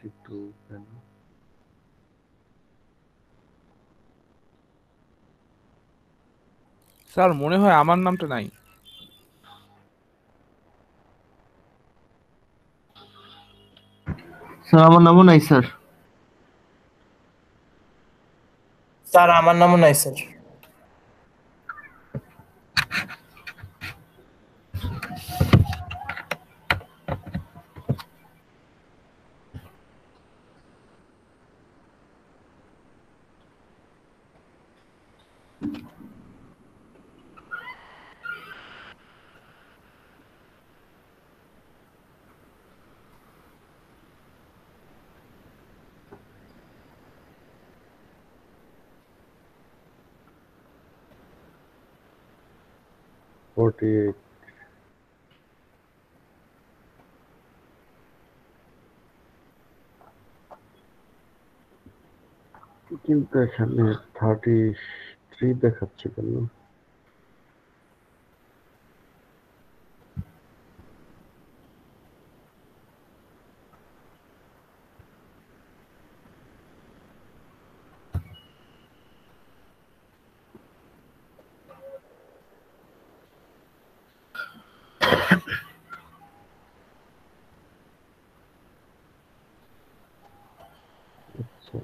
একটু কেন স্যার মনে হয় আমার নামটা নাই। স্যার আমার নামও নাই স্যার। স্যার আমার নামও নাই স্যার। কিন্তু এখানে 33 দেখাচ্ছে কেন? আচ্ছা,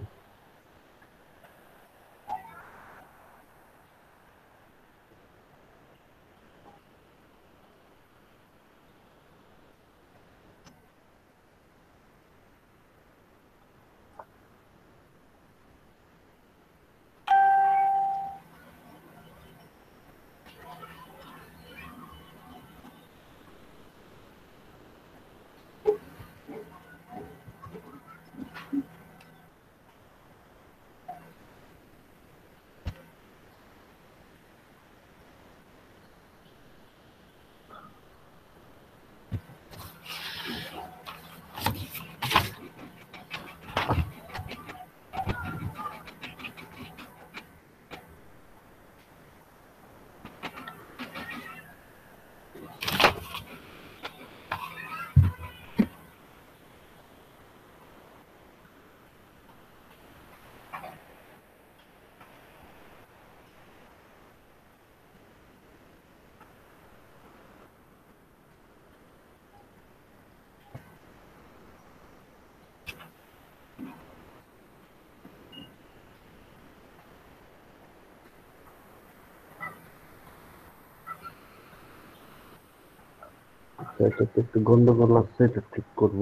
আচ্ছা, এটাতে একটু গন্ডগোল আছে, এটা ঠিক করব।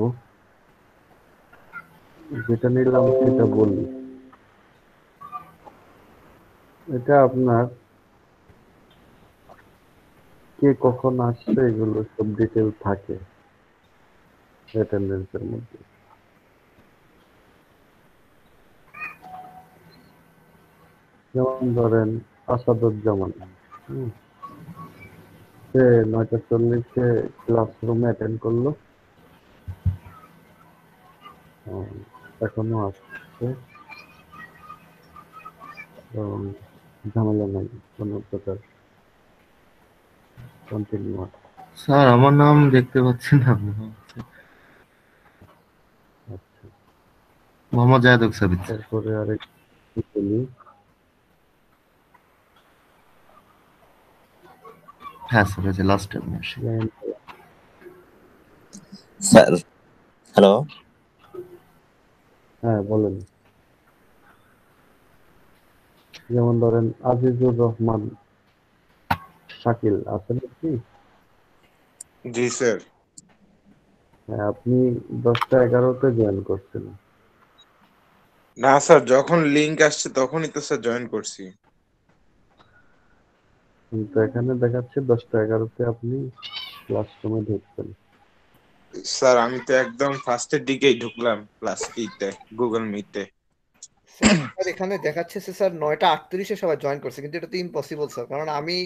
যেটা নিলাম সেটা বলি। এটা আপনার কে কখন আসছে এগুলো সব ডিটেল থাকে অ্যাটেন্ডেন্সের মধ্যে। যেমন ধরেন আসাদুজ্জামান, হুম, সে 9:40-এ ক্লাসরুমে অ্যাটেন্ড করলো, উম, এখনো আসছে এবং ঝামেলা নাই, কোনো প্রকার কন্টিনিউ আছে। স্যার আমার নাম দেখতে পাচ্ছি না মনে হচ্ছে। আচ্ছা, মোহাম্মদ জাহেদ সাবিত। এরপরে আরেক বলি, হ্যাঁ স্যার, এই যে লাস্ট টাইম আসি। যেমন স্যার হ্যালো। হ্যাঁ বলেন। যেমন ধরেন আজিজুর রহমান শাকিল আছেন কি? জি স্যার। হ্যাঁ, আপনি 10টা 11-তে জয়েন করছেন, না স্যার, যখন লিংক আসছে তখনই তো স্যার জয়েন করছি। কিন্তু এখানে দেখাচ্ছে 10টা 11-তে আপনি ক্লাসরুমে ঢুকছেন। স্যার আমি তো একদম ফার্স্টের দিকেই ঢুকলাম ক্লাস ইতে, গুগল মিটে। স্যার এখানে দেখাচ্ছে স্যার 9:38-এ সবাই জয়েন করছে, কিন্তু এটা তো ইম্পসিবল স্যার, কারণ আমি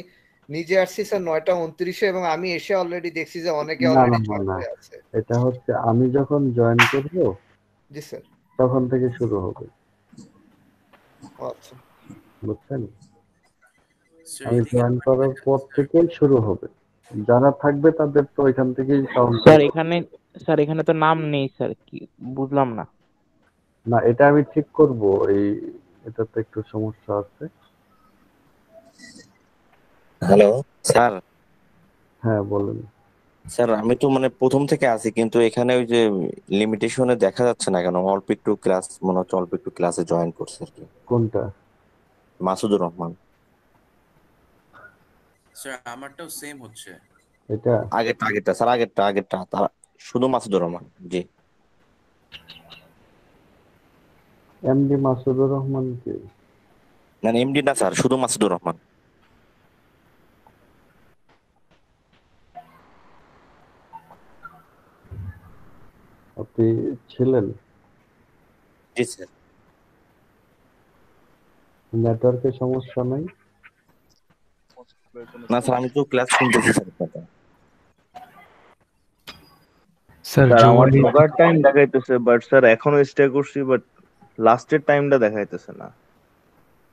নিজে আসছি স্যার 9:29-এ এবং আমি এসে অলরেডি দেখছি যে অনেকে না না অলরেডি না জয়েন না, হয়ে আছে। এটা হচ্ছে আমি যখন জয়েন করব জি স্যার। তখন থেকে শুরু হবে, আচ্ছা বুঝছেন? আমি জয়েন করার পর থেকেই শুরু হবে। যারা থাকবে তাদের তো এখান থেকেই কাউন্ট স্যার হবে। এখানে এখানে তো নাম নেই স্যার, কি বুঝলাম না। না, এটা আমি ঠিক করব, এই এটাতে একটু সমস্যা আছে। Hello sir. হ্যাঁ বলেন। স্যার আমি তো মানে প্রথম থেকে আছি, কিন্তু এখানে ওই যে লিমিটেশনে দেখা যাচ্ছে না কেন, অল্প একটু ক্লাস মনে হচ্ছে, অল্প একটু ক্লাসে জয়েন করছে আর কি। কোনটা? মাসুদুর রহমান। স্যার আমারটাও সেম হচ্ছে। এটা আগেরটা স্যার, আগেরটা তার শুধু মাসুদুর রহমান। জি। এমডি মাসুদুর রহমান কে? মানে এমডি না স্যার, শুধু মাসুদুর রহমান। আপনি ছিলেন? জি স্যার। নেটওয়ার্কের সমস্যা নাই? না স্যার, আমি তো ক্লাস শুনতেছি স্যার আপনারটা। স্যার স্যার আমার জোবাড়ি ঢোকার টাইম দেখাইতেছে, বাট স্যার এখনো স্টে করছি, বাট লাস্টের টাইমটা দেখাইতেছে না।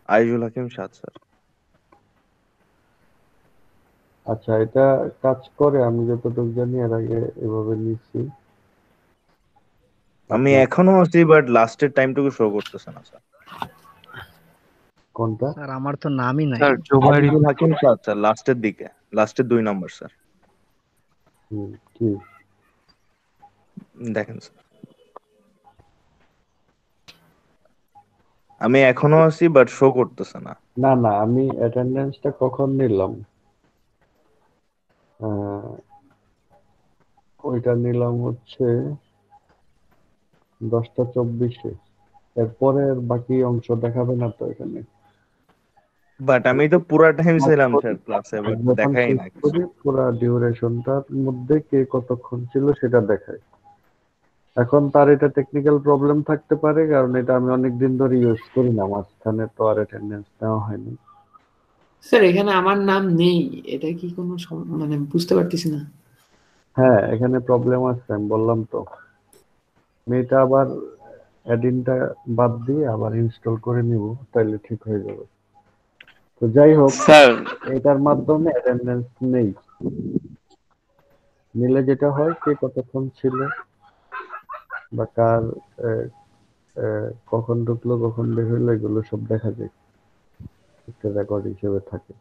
আইজুল হাকিম সাদ স্যার। আচ্ছা, এটা কাজ করে, আমি যতটুকু জানি এর আগে এভাবে নিচ্ছি। আমি এখনো আছি, বাট লাস্টের টাইমটুকু শো করতেছে না স্যার। কোনটা? স্যার আমার তো নামই নাই। স্যার আইজুল হাকিম সাদ স্যার, লাস্টের দিকে, লাস্টের 2 নম্বর স্যার। কি দেখেন স্যার, আমি এখনো আছি বাট শো করতেছে না। না না, আমি অ্যাটেন্ডেন্সটা কখন নিলাম? ওইটা নিলাম হচ্ছে 10টা 24-এ। এরপরে বাকি অংশ দেখাবে না তো এখানে। বাট আমি তো পুরা টাইম ছিলাম স্যার ক্লাসে, বাট যখন দেখাই শেষ না কিছু। করি পুরো ডিউরেশনটার মধ্যে কে কতক্ষণ ছিল সেটা দেখায়। এখন তার এটা টেকনিক্যাল প্রবলেম থাকতে পারে, কারণ এটা আমি অনেকদিন ধরে ইউজ করি না, মাঝখানে তো আর অ্যাটেন্ডেন্স নেওয়া হয়নি। স্যার এখানে আমার নাম নেই, এটা কি কোনো মানে বুঝতে পারতেছি না। হ্যাঁ, এখানে প্রবলেম আছে, আমি বললাম তো। মেয়েটা আবার অ্যাডিনটা বাদ দিয়ে আবার ইনস্টল করে নিব, তাইলে ঠিক হয়ে যাবে। তো যাই হোক স্যার এটার মাধ্যমে অ্যাটেন্ডেন্স নেই, নিলে যেটা হয় কে কতক্ষণ ছিল বা কার কখন ঢুকলো কখন বের হইলো এগুলো সব দেখা যায়, একটা রেকর্ড হিসেবে থাকে।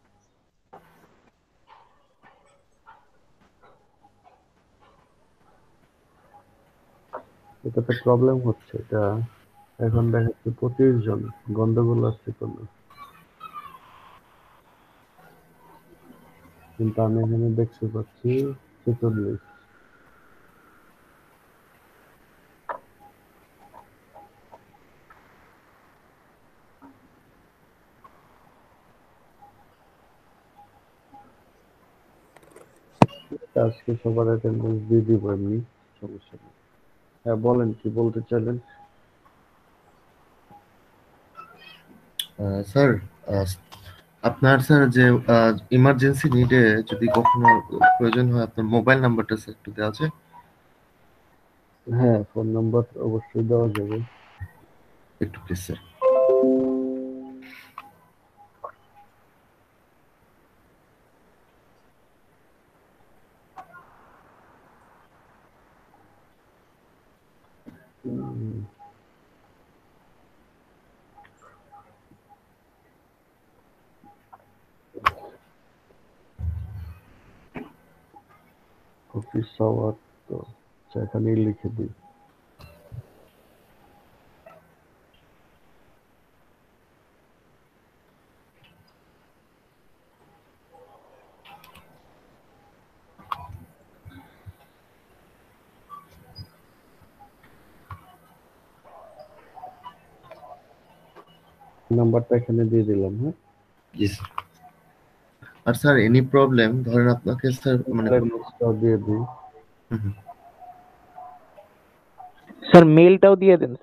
এটাতে প্রবলেম হচ্ছে, এটা এখন দেখাচ্ছে 25 জন, গন্ডগোল আসছে কোনো, কিন্তু আমি এখানে দেখতে পাচ্ছি 46। আজকে সবার অ্যাটেন্ডেন্স দিয়ে দিব এমনি, সমস্যা নেই। হ্যাঁ বলেন, কি বলতে চাইলেন? স্যার, আপনার স্যার যে ইমার্জেন্সি নিডে যদি কখনো প্রয়োজন হয় আপনার মোবাইল নাম্বারটা স্যার একটু দেওয়া আছে? হ্যাঁ, ফোন নাম্বার অবশ্যই দেওয়া যাবে। একটু প্লিজ স্যার। অফিস আওয়ার তো আচ্ছা, এখানেই লিখে দিই। নাম্বারটা এখানে দিয়ে দিলাম। হ্যাঁ, জি স্যার। আর স্যার এনি প্রবলেম ধরেন আপনাকে স্যার মানে কোনো দিয়ে দিই। স্যার মেলটাও দিয়ে দেন।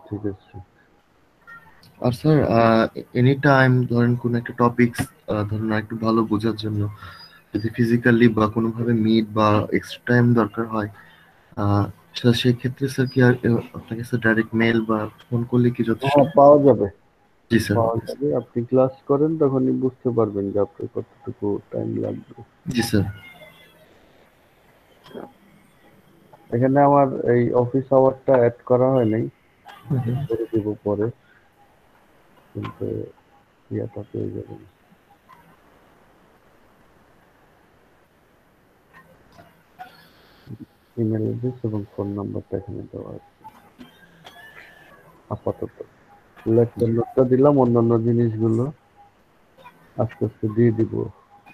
ঠিক আছে। আর স্যার এনি টাইম ধরেন কোন একটা টপিকস ধরেন একটু ভালো বোঝার জন্য যদি ফিজিক্যালি বা কোনোভাবে মিট বা এক্সট্রা টাইম দরকার হয় স্যার সেই ক্ষেত্রে স্যার কি আর আপনাকে স্যার ডাইরেক্ট মেল বা ফোন করলে কি যথেষ্ট? হ্যাঁ, পাওয়া যাবে। জি স্যার। পাওয়া যাবে। আপনি ক্লাস করেন তখনই বুঝতে পারবেন যে আপনার কতটুকু টাইম লাগবে। জি স্যার। এখানে আমার এই অফিস আওয়ারটা অ্যাড করা হয় নাই, করে দিব পরে, কিন্তু ইয়াটা পেয়ে যাবেন। ইমেল অ্যাড্রেস এবং ফোন নাম্বারটা এখানে দেওয়া আছে আপাতত। লেকচার নোটটা দিলাম, অন্যান্য জিনিসগুলো আস্তে আস্তে দিয়ে দিব।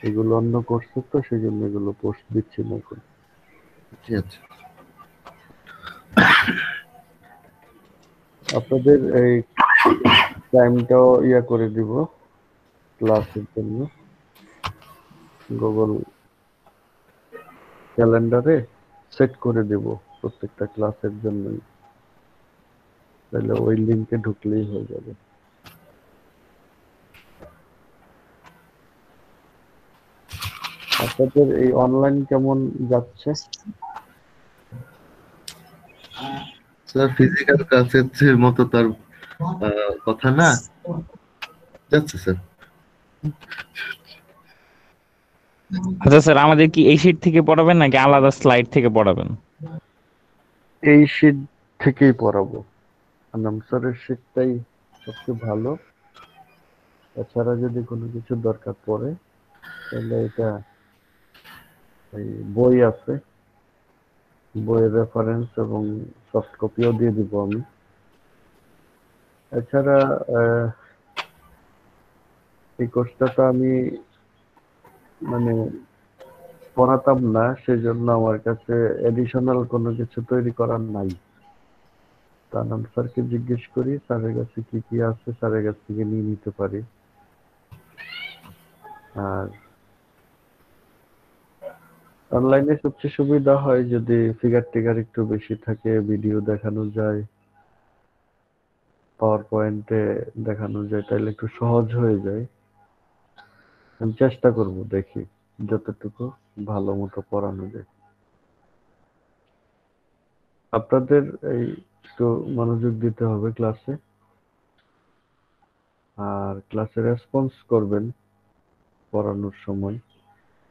এগুলো অন্য কোর্সে তো সেই জন্য এগুলো পোস্ট দিচ্ছি না এখন। ঠিক আছে। আপনাদের এই টাইমটাও ইয়া করে দিব ক্লাসের জন্য, গুগল ক্যালেন্ডারে সেট করে দেব প্রত্যেকটা ক্লাসের জন্যই, তাহলে ওই লিংকে ঢুকলেই হয়ে যাবে। আপনাদের এই অনলাইন কেমন যাচ্ছে? স্যার ফিজিক্যাল ক্লাসের মতো তার কথা না, যাচ্ছে স্যার। আচ্ছা স্যার, আমাদের কি এই শীট থেকে পড়াবেন নাকি আলাদা স্লাইড থেকে পড়াবেন? এই শীট থেকেই পড়াবো। আনাম স্যারের শীটটাই সবচেয়ে ভালো। এছাড়া যদি কোনো কিছু দরকার পড়ে তাহলে এটা এই বই আছে, বইয়ের রেফারেন্স এবং সফট কপিও দিয়ে দিব আমি। এছাড়া এই কোর্সটা তো আমি মানে পড়াতাম না, সেজন্য আমার কাছে এডিশনাল কোনো কিছু তৈরি করার নাই। তানাম স্যারকে জিজ্ঞেস করি, স্যারের কাছে কি কি আছে স্যারের কাছ থেকে নিয়ে নিতে পারি। আর অনলাইনে সবচেয়ে সুবিধা হয় যদি ফিগার টিগার একটু বেশি থাকে, ভিডিও দেখানো যায়, পাওয়ার পয়েন্টে দেখানো যায়, তাহলে একটু সহজ হয়ে যায়। আমি চেষ্টা করব, দেখি যতটুকু ভালো মতো পড়ানো যায়। আপনাদের এই একটু মনোযোগ দিতে হবে ক্লাসে, আর ক্লাসে রেসপন্স করবেন পড়ানোর সময়।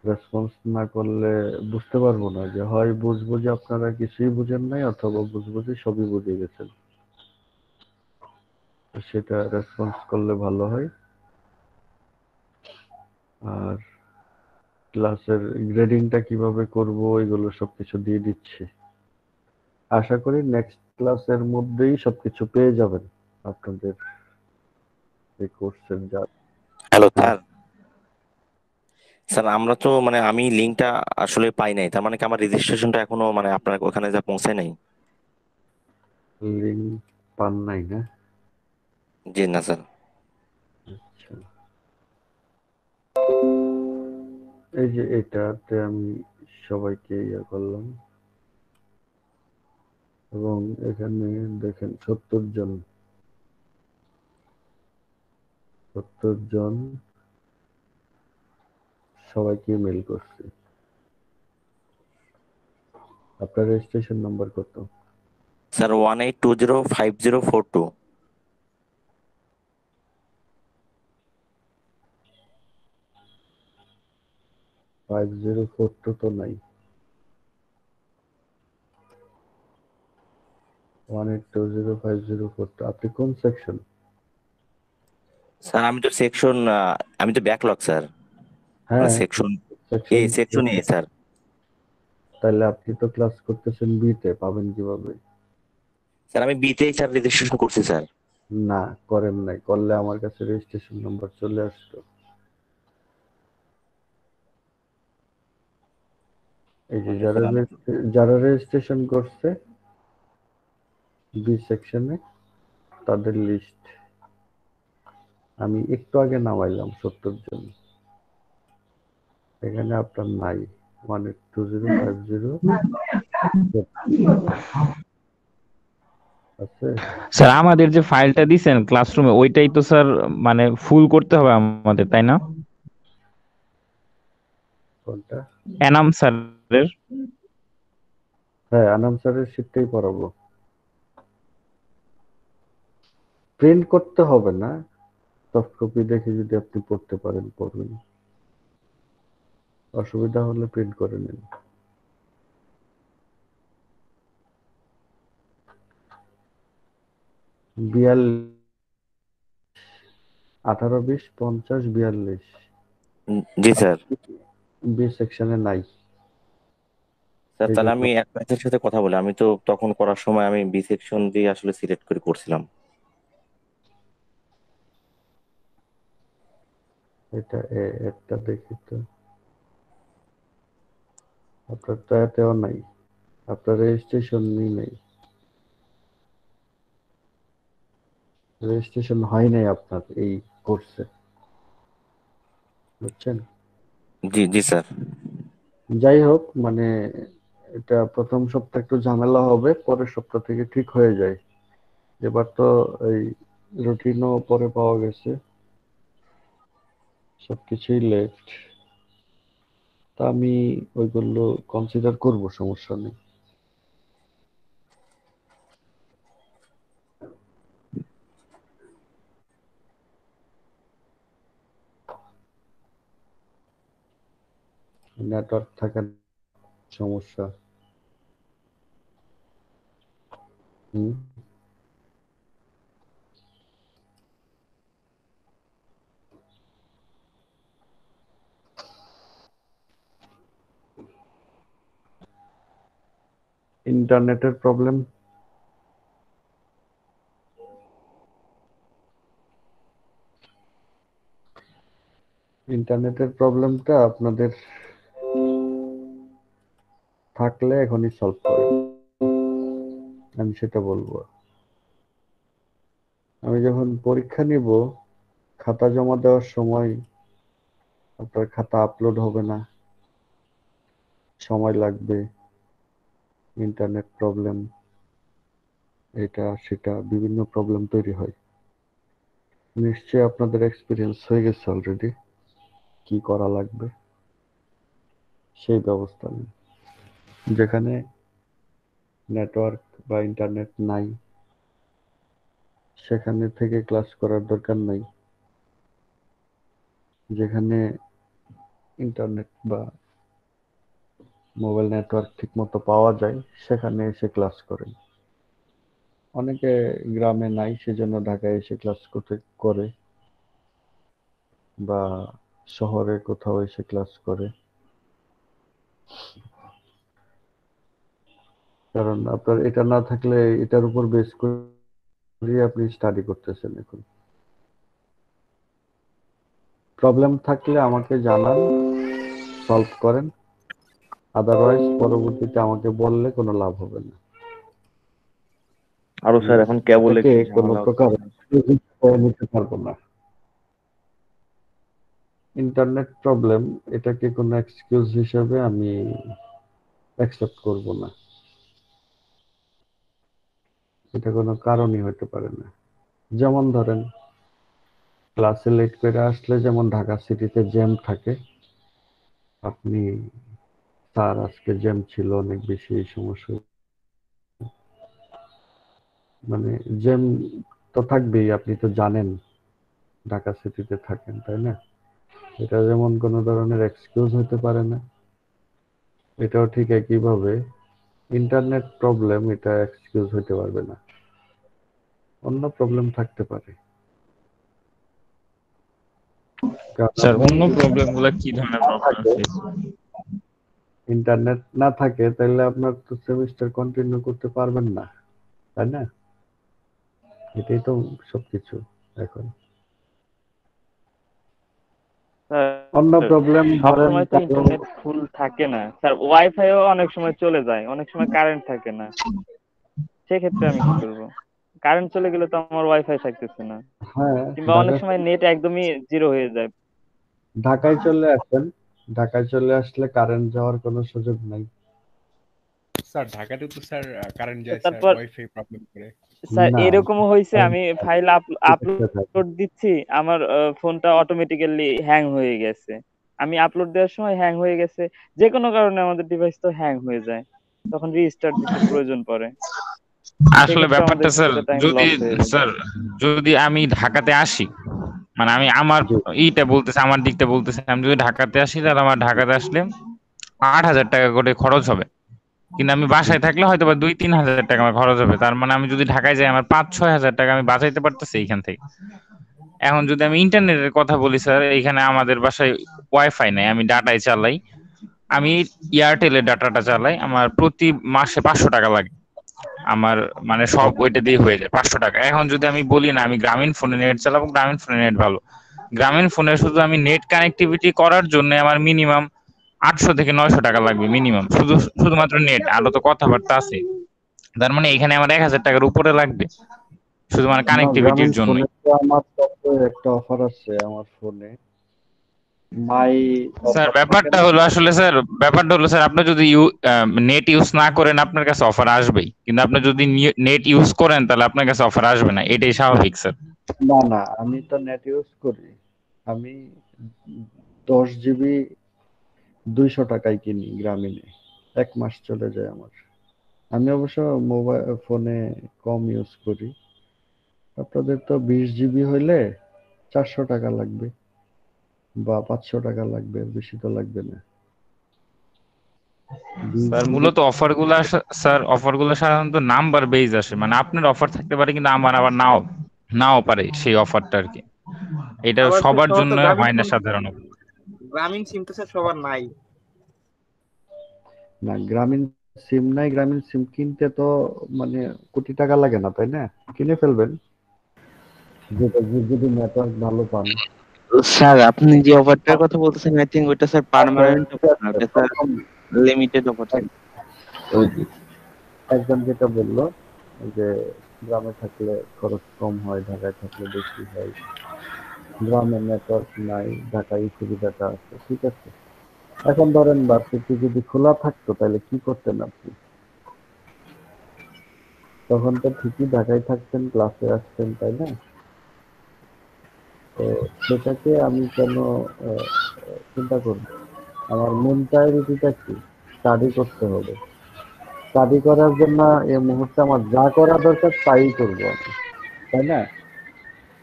রেসপন্স না করলে বুঝতে পারবো না, যে হয় বুঝবো যে আপনারা কিছুই বুঝেন নাই, অথবা বুঝবো যে সবই বুঝে গেছেন। তো সেটা রেসপন্স করলে ভালো হয়। আর ক্লাসের গ্রেডিংটা কিভাবে করব এগুলো সবকিছু দিয়ে দিচ্ছি। আশা করি নেক্সট ক্লাসের মধ্যেই সবকিছু পেয়ে যাবেন আপনাদের এই কোর্সের যা। হ্যালো স্যার, স্যার আমরা তো মানে আমি লিঙ্কটা আসলে পাই নাই, তার মানে কি আমার রেজিস্ট্রেশনটা এখনো মানে আপনার ওখানে যা পৌঁছায় নাই? লিঙ্ক পান নাই না? জি না স্যার। আচ্ছা, এই যে এটাতে আমি সবাইকে ইয়ে করলাম এবং এখানে দেখেন 70 জন সবাইকে মেল করছি। আপনার রেজিস্ট্রেশন নাম্বার কত? স্যার 18205042। 5042 তো নাই। 18205042 আপনি কোন সেকশন? স্যার আমি তো সেকশন, আমি তো ব্যাকলগ স্যার, হ্যাঁ, সেকশন সেকশন সেকশন এ স্যার। তাহলে আপনি তো ক্লাস করতেছেন বি তে, পাবেন কিভাবে? স্যার আমি বিতেই স্যার রেজিস্ট্রেশন করছি স্যার। না, করেন নাই। করলে আমার কাছে রেজিস্ট্রেশন নাম্বার চলে আসতো। এই যে যারা রেজিস্ট্রেশন করছে বি সেকশনে তাদের লিস্ট আমি একটু আগে নামাইলাম 70 জন। এখানে আপনার নাই। 182050 আছে। স্যার আমাদের যে ফাইলটা দিছেন ক্লাসরুমে ওইটাই তো স্যার মানে ফুল করতে হবে আমাদের, তাই না? কোনটা? এনাম স্যারের। হ্যাঁ, আনাম স্যারের শীটটাই পড়াবো। প্রিন্ট করতে হবে না, সফট কপি দেখে যদি আপনি পড়তে পারেন পড়বেন, অসুবিধা হলে প্রিন্ট করে নিন। বিয়াল্লিশ 18 20 50 42 জি স্যার। বি সেকশনে নাই। স্যার তাহলে আমি এক ব্যাচের সাথে কথা বলি, আমি তো তখন করার সময় আমি বি সেকশন দিয়ে আসলে সিলেক্ট করে করছিলাম। এটা একটা দেখি তো, আপনার তো এতেও নাই, আপনার রেজিস্ট্রেশনই নেই, রেজিস্ট্রেশন হয় নাই আপনার এই কোর্সে, বুঝছেন? জি জি স্যার। যাই হোক, মানে এটা প্রথম সপ্তাহ একটু ঝামেলা হবে, পরের সপ্তাহ থেকে ঠিক হয়ে যায়। এবার তো এই রুটিনও পরে পাওয়া গেছে, সবকিছুই লেট। তা আমি ওইগুলো কনসিডার করব, সমস্যা নেই। নেটওয়ার্ক থাকার সমস্যা। ইন্টারনেটের প্রবলেম। ইন্টারনেটের প্রবলেমটা আপনাদের থাকলে এখনই সলভ করে, আমি সেটা বলবো। আমি যখন পরীক্ষা নিব, খাতা জমা দেওয়ার সময় আপনার খাতা আপলোড হবে না, সময় লাগবে, ইন্টারনেট প্রবলেম, এটা সেটা বিভিন্ন প্রবলেম তৈরি হয়। নিশ্চয়ই আপনাদের এক্সপিরিয়েন্স হয়ে গেছে অলরেডি, কি করা লাগবে সেই ব্যবস্থা নিন। যেখানে নেটওয়ার্ক বা ইন্টারনেট নাই সেখানে থেকে ক্লাস করার দরকার নাই, যেখানে ইন্টারনেট বা মোবাইল নেটওয়ার্ক ঠিক মতো পাওয়া যায় সেখানে এসে ক্লাস করেন। অনেকে গ্রামে নাই, সেজন্য ঢাকায় এসে ক্লাস করতে করে বা শহরে কোথাও এসে ক্লাস করে। কারণ আপনার এটা না থাকলে এটার উপর বেস করে আপনি স্টাডি করতেছেন এখন। প্রবলেম থাকলে আমাকে জানান, সলভ করেন, আদারওয়াইজ পরবর্তীতে আমাকে বললে কোনো লাভ হবে না। আরো স্যার এখন কেবলে এটাকে কি কোনো ঝামেলা প্রকার হচ্ছে? নিতে পারবো না। ইন্টারনেট প্রবলেম এটাকে কোনো এক্সকিউজ হিসেবে আমি অ্যাকসেপ্ট করব না। এটা কোনো কারণই হতে পারে না। যেমন ধরেন ক্লাসে লেট করে আসলে যেমন ঢাকা সিটিতে জ্যাম থাকে, আপনি স্যার আজকে জ্যাম ছিল অনেক বেশি, এই সমস্যা মানে জ্যাম তো থাকবেই, আপনি তো জানেন ঢাকা সিটিতে থাকেন, তাই না? এটা যেমন কোনো ধরনের এক্সকিউজ হতে পারে না, এটাও ঠিক একইভাবে ইন্টারনেট প্রবলেম এটা এক্সকিউজ হতে পারবে না। অন্য প্রবলেম থাকতে পারে। স্যার অন্য প্রবলেম গুলো কি ধরনের প্রবলেম ফেস? ইন্টারনেট না থাকে তাহলে আপনার তো সেমিস্টার কন্টিনিউ করতে পারবেন না, তাই না? এটাই তো সবকিছু এখন। অন্য প্রবলেম সব ধরেন সময় তো ইন্টারনেট ফুল থাকে না স্যার, ওয়াইফাইও অনেক সময় চলে যায়, অনেক সময় কারেন্ট থাকে না, সেক্ষেত্রে আমি কি করব? কারেন্ট চলে গেলে তো আমার ওয়াইফাই থাকতেছে না, হ্যাঁ, কিংবা অনেক সময় নেট একদমই জিরো হয়ে যায়। ঢাকায় চলে আসেন, ঢাকায় চলে আসলে কারেন্ট যাওয়ার কোনো সুযোগ নাই। স্যার ঢাকাতে তো স্যার কারেন্ট যায় স্যার, তারপর ওয়াইফাই প্রবলেম করে। স্যার না, এরকমও হয়েছে, আমি ফাইল আপলোড দিচ্ছি, আমার ফোনটা অটোমেটিক্যালি হ্যাং হয়ে গেছে। আমি আপলোড দেওয়ার সময় হ্যাং হয়ে গেছে, যে কোনো কারণে আমাদের ডিভাইস তো হ্যাং হয়ে যায়, তখন রিস্টার্ট দিতে প্রয়োজন পড়ে। আসলে সেক্ষেত্রে ব্যাপারটা আমাদের স্যার, কিছুটা টাইম যদি লস হয়ে যায়। স্যার যদি আমি ঢাকাতে আসি, মানে আমি আমার এইটা বলতেছি, আমার দিকটা বলতেছি, আমি যদি ঢাকাতে আসি তাহলে আমার ঢাকাতে আসলে 8,000 টাকা করে খরচ হবে, কিন্তু আমি বাসায় থাকলে হয়তো বা 2-3 হাজার টাকা আমার খরচ হবে। তার মানে আমি যদি ঢাকায় যাই আমার 5-6 হাজার টাকা আমি বাঁচাইতে পারতেছি এইখান থেকে। এখন যদি আমি ইন্টারনেটের কথা বলি স্যার, এইখানে আমাদের বাসায় ওয়াইফাই নাই, আমি ডাটাই চালাই। আমি এয়ারটেলের ডাটাটা চালাই, আমার প্রতি মাসে 500 টাকা লাগে আমার, মানে সব ওইটা দিয়ে হয়ে যায় 500 টাকা। এখন যদি আমি বলি না আমি গ্রামীণ ফোনে নেট চালাবো, গ্রামীণ ফোনে নেট ভালো, গ্রামীণ ফোনে শুধু আমি নেট কানেক্টিভিটি করার জন্য আমার মিনিমাম 800 থেকে 900 টাকা লাগবে মিনিমাম, শুধুমাত্র নেট, আরো তো কথাবার্তা আছে। তার মানে এখানে আমার 1,000 টাকার উপরে লাগবে শুধু মানে কানেক্টিভিটির গ্রামীণ জন্যই। ফোনে তো আমার সাথে একটা অফার আছে আমার ফোনে, মাই স্যার অফার থাকে ব্যাপারটা না? হলো আসলে স্যার, ব্যাপারটা হলো স্যার, আপনি যদি নেট ইউজ না করেন আপনার কাছে অফার আসবেই, কিন্তু আপনি যদি নেট ইউজ করেন তাহলে আপনার কাছে অফার আসবে না, এটাই স্বাভাবিক স্যার। না না, আমি তো নেট ইউজ করি। আমি 10 জিবি 200 টাকায় কিনি গ্রামীণে, 1 মাস চলে যায় আমার। আমি অবশ্য মোবাইল ফোনে কম ইউজ করি। আপনাদের তো 20 জিবি হইলে 400 টাকা লাগবে বা 500 টাকা লাগবে, বেশি তো লাগবে না। স্যার মূলত অফারগুলো সাধারণত নাম্বার বেজ আসে, মানে আপনার অফার থাকতে পারে কিন্তু আমার আবার নাও নাও পারে সেই অফারটা আর কি। এটা আবার স্যার সবার সবার তো জন্য গ্রামীণ হয় না ফোন, সাধারণত। গ্রামীণ সিম তো স্যার সবার নাই। না, গ্রামীণ সিম নাই, গ্রামীণ সিম কিনতে তো মানে কোটি টাকা লাগে না, তাই না? কিনে ফেলবেন যদি নেটওয়ার্ক ভালো পান। স্যার আপনি যে অফারটার কথা বলতেছেন আই থিঙ্ক ওটা স্যার পার্মানেন্ট অফার না, ওটা স্যার লিমিটেড অফার থাকে। একজন যেটা বললো যে গ্রামে থাকলে খরচ কম হয়, ঢাকায় থাকলে বেশি হয়, গ্রামে নেটওয়ার্ক নাই, ঢাকায় এই সুবিধাটা আছে, ঠিক আছে। এখন ধরেন ভার্সিটি যদি খোলা থাকতো তাহলে কি করতেন আপনি? তখন তো ঠিকই ঢাকায় থাকতেন, ক্লাসে আসতেন, তাই না? তো সেটাকে আমি কেন চিন্তা করব? আমার মেন প্রায়োরিটিটা কি? স্টাডি করতে হবে। স্টাডি করার জন্য এই মুহূর্তে আমার যা করা দরকার তাই করবো আমি, তাই না?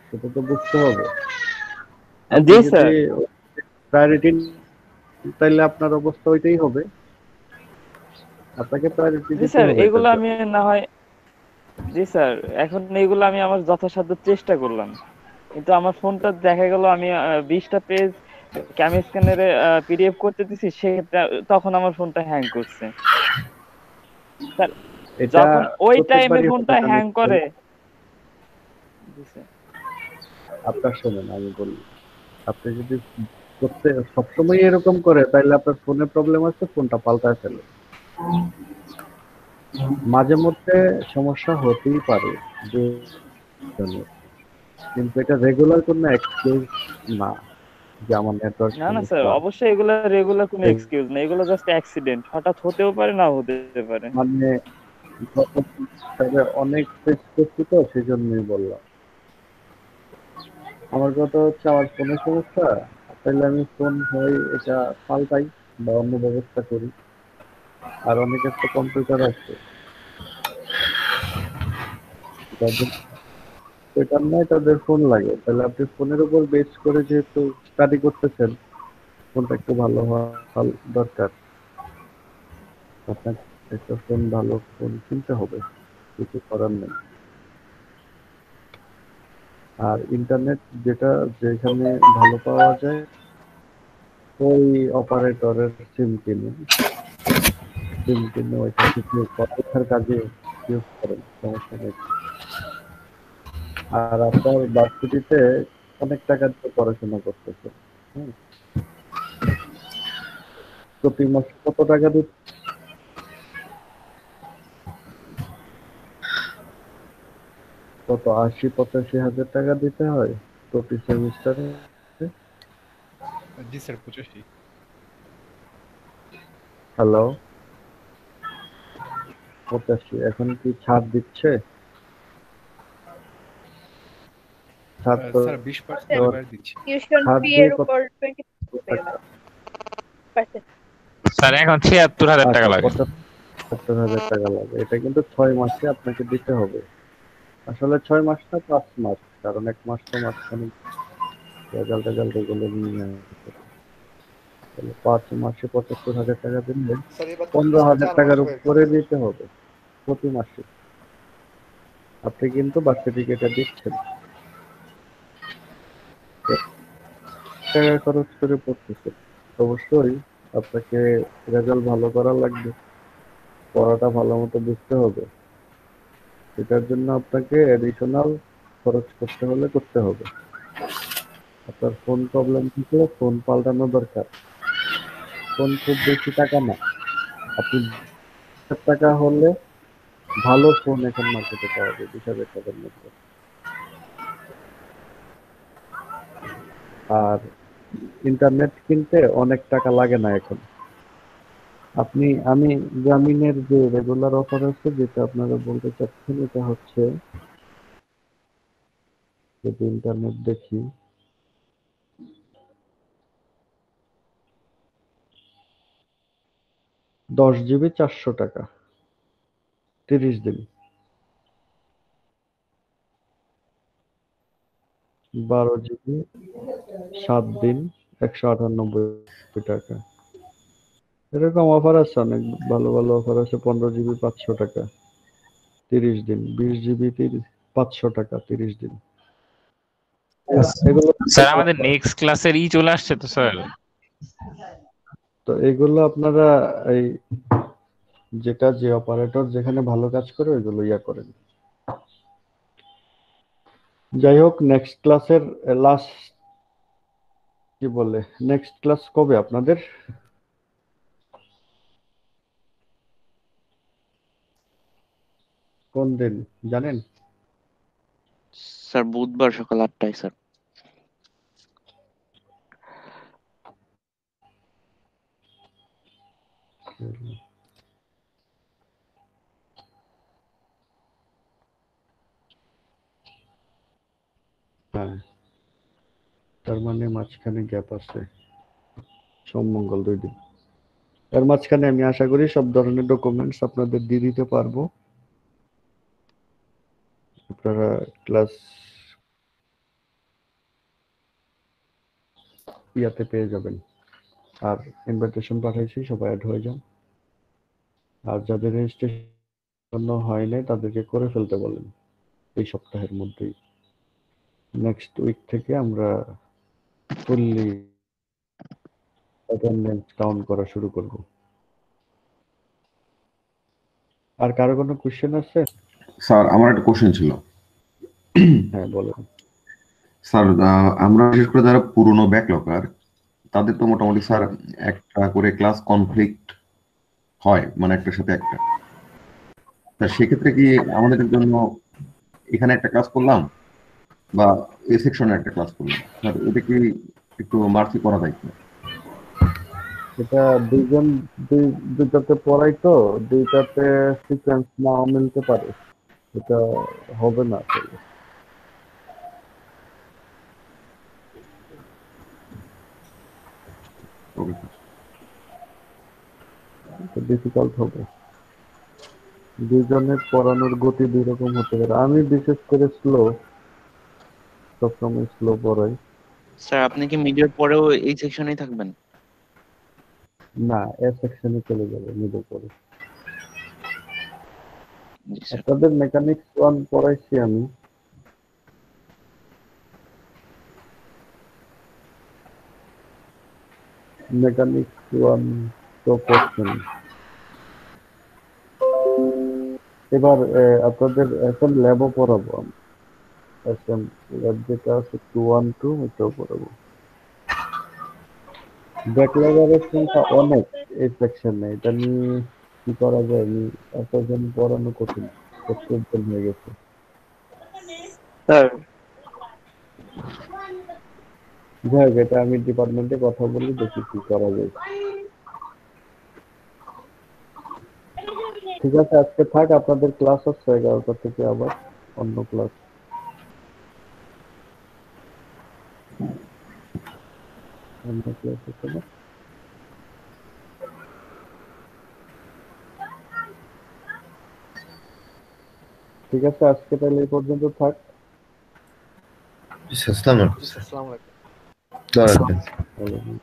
সেটা তো বুঝতে হবে। জি স্যার। প্রায়োরিটি তাইলে আপনার অবস্থা ওইটাই হবে, আপনাকে প্রায়োরিটি জি দিতে স্যার, হবে। এগুলো আমি না হয়, জি স্যার এখন এগুলো আমি আমার যথাসাধ্য চেষ্টা করলাম, কিন্তু আমার ফোনটা দেখা গেল আমি 20টা পেজ ক্যামি স্ক্যানারে পিডিএফ করতে দিছি, সেক্ষেত্রে তখন আমার ফোনটা হ্যাং করছে। স্যার এটা যখন ওই টাইমে প্রত্যেকবারই ফোনটা হবে না হ্যাং নিশ্চয়ই। করে। আপনার শোনেন আমি বলি, আপনি যদি সবসময় এরকম করে তাহলে আপনার ফোনে প্রবলেম আছে, ফোনটা পাল্টায় ফেলে। মাঝে মধ্যে সমস্যা হতেই পারে যে কিন্তু এটা রেগুলার কোনো এক্সকিউজ না যে আমার নেটওয়ার্ক না না স্যার, সমস্যা। অবশ্যই এগুলা রেগুলার কোনো এক্সকিউজ না, এগুলো জাস্ট অ্যাক্সিডেন্ট, হঠাৎ হতেও পারে না হতে পারে। মানে তবে অনেক ফেস করছি তো সেজন্যই বললাম। আমার কথা হচ্ছে আমার ফোনের সমস্যা, তাহলে আমি ফোন হয় এটা পাল্টাই বা অন্য ব্যবস্থা করি। আর অনেকের তো কম্পিউটার আছে, যাদের কম্পিউটার নাই তাদের ফোন লাগে। তাহলে আপনি ফোনের উপর বেস করে যেহেতু স্টাডি করতেছেন, ফোনটা একটু ভালো হওয়া দরকার। আপনার একটা ফোন, ভালো ফোন কিনতে হবে, কিছু করার নেই। আর ইন্টারনেট যেখানে ভালো পাওয়া যায় ওই অপারেটরের সিম কিনে ওইটা থেকে পড়ালেখার কাজে ইউজ করেন, সমস্যা নেই। আর আপনার ভার্সিটিতে অনেক টাকা দিয়ে পড়াশোনা করতেছেন, হুম, প্রতি মাসে কত টাকা দিচ্ছে? কত ৮০-৮৫ হাজার টাকা দিতে হয় প্রতি সেমিস্টারে? জি স্যার 85। হ্যালো, ৮৫। এখন কি ছাড় দিচ্ছে? ছাড় তো স্যার 20% এবার দিচ্ছি। টিউশন ছাড় ফি দিয়ে এর কত উপর 20% স্যার এখন ৭৬,০০০ টাকা লাগে। ৭৫,০০০ টাকা লাগে। এটা কিন্তু ৬ মাসে আপনাকে দিতে হবে। আসলে ৬ মাস না ৫ মাস, কারণ ১ মাস তো মাঝখানে রেজাল্ট এগুলো নিয়ে আসে। তাহলে ৫ মাসে ৭৫,০০০ টাকা দিলে স্যার এবার তো ১৫,০০০ 4 মাস টাকার হয়ে উপরে গেছে। দিতে হবে প্রতি মাসে। আপনি কিন্তু সার্টিফিকেটটা দিচ্ছেন, টাকা খরচ করে পড়তেছেন। অবশ্যই আপনাকে রেজাল্ট ভালো করা লাগবে, পড়াটা ভালো মতো বুঝতে হবে। এটার জন্য আপনাকে এডিশনাল খরচ করতে হবে। আপনার ফোন প্রবলেম থাকলে ফোন পাল্টানো দরকার। ফোন খুব বেশি টাকা না, আপনি ২০,০০০ টাকা হলে ভালো ফোন এখন মার্কেটে পাওয়া যায় ২০,০০০ টাকার মধ্যে। আর ইন্টারনেট কিনতে অনেক টাকা লাগে না এখন। আমি গ্রামীণের যে রেগুলার অফার আছে, যেটা আপনারা বলতে চাচ্ছেন, এটা হচ্ছে যদি ইন্টারনেট দেখি, $10 GB ৪০০ টাকা, 30 দিন। 12 GB 7 দিন, ১৯৮ টাকা। এরকম অফার আছে, অনেক ভালো ভালো অফার আছে। 15 GB ৫০০ টাকা, 30 দিন। 20 GB ৫০০ টাকা, 30 দিন। এগুলো স্যার আমাদের নেক্সট ক্লাসের চলে আসছে তো স্যার। তো এগুলো আপনারা এই যে অপারেটর যেখানে ভালো কাজ করে ওইগুলো করেন। যাই হোক, নেক্সট ক্লাসের লাস্ট কি বলে, নেক্সট ক্লাস কবে আপনাদের? কোন দিন জানেন? স্যার বুধবার সকাল ৮টায় স্যার। হ্যাঁ, তার মানে মাঝখানে গ্যাপ আছে, সোম মঙ্গল 2 দিন। এর মাঝখানে আমি আশা করি সব ধরনের ডকুমেন্টস আপনাদের দিয়ে দিতে পারবো। আপনারা ক্লাস পেয়ে যাবেন। আর ইনভাইটেশন পাঠাইছি, সবাই অ্যাড হয়ে যান। আর যাদের রেজিস্ট্রেশন হয় নাই তাদেরকে করে ফেলতে বলেন এই সপ্তাহের মধ্যেই। নেক্সট উইক থেকে আমরা ফুললি অ্যাটেন্ডেন্স কাউন্ট করা শুরু করব। আর কারো কোনো কোশ্চেন আছে? স্যার আমার একটা কোশ্চেন ছিল। হ্যাঁ বলুন। স্যার আমরা বিশেষ করে যারা পুরনো ব্যাকলগার তাদের তো মোটামুটি স্যার একটা করে ক্লাস কনফ্লিক্ট হয়, মানে একটার সাথে একটা। তা সেক্ষেত্রে কি আমাদের জন্য এখানে একটা ক্লাস করলাম বা এই সেকশনে একটা ক্লাস করলাম, স্যার এটা কি একটু মার্সি করা যায় কিনা? এটা দুইটাতে পড়াই তো, দুইটাতে সিকোয়েন্স নাও মিলতে পারে, এটা হবে না আসলে। ডিফিকাল্ট হবে, দুইজনের পড়ানোর গতি দুই রকম হতে পারে। আমি বিশেষ করে স্লো, সবসময় স্লো পড়াই। স্যার আপনি কি মিডিয়ার পরেও এই সেকশনেই থাকবেন? না, এ সেকশনে চলে যাবে মিডল পরে। আপনাদের মেকানিক্স 1 পড়াইছি আমি। মেকানিক্স 1 তো পড়ছেন। এবার আপনাদের এখন ল্যাবও পড়াবো আমি। এখন ল্যাব যেটা আছে 212 এটাও পড়াবো। ব্যাকলগারের সংখ্যা অনেক এই সেকশনে, এটা নিয়ে কি করা যায়? আমি এতজন পড়ানো কঠিন, 70 জন হয়ে গেছে। স্যার যাই হোক, এটা আমি ডিপার্টমেন্টে কথা বলি, দেখি কি করা যায়। ঠিক আছে, আজকে থাক। আপনাদের ক্লাস হচ্ছে 11টা থেকে, আবার অন্য ক্লাস। অন্য ক্লাস হচ্ছে না? ঠিক আছে, আজকে তাহলে এই পর্যন্ত থাক। আসসালামু আলাইকুম। আসসালামু আলাইকুম। ওয়া আলাইকুম।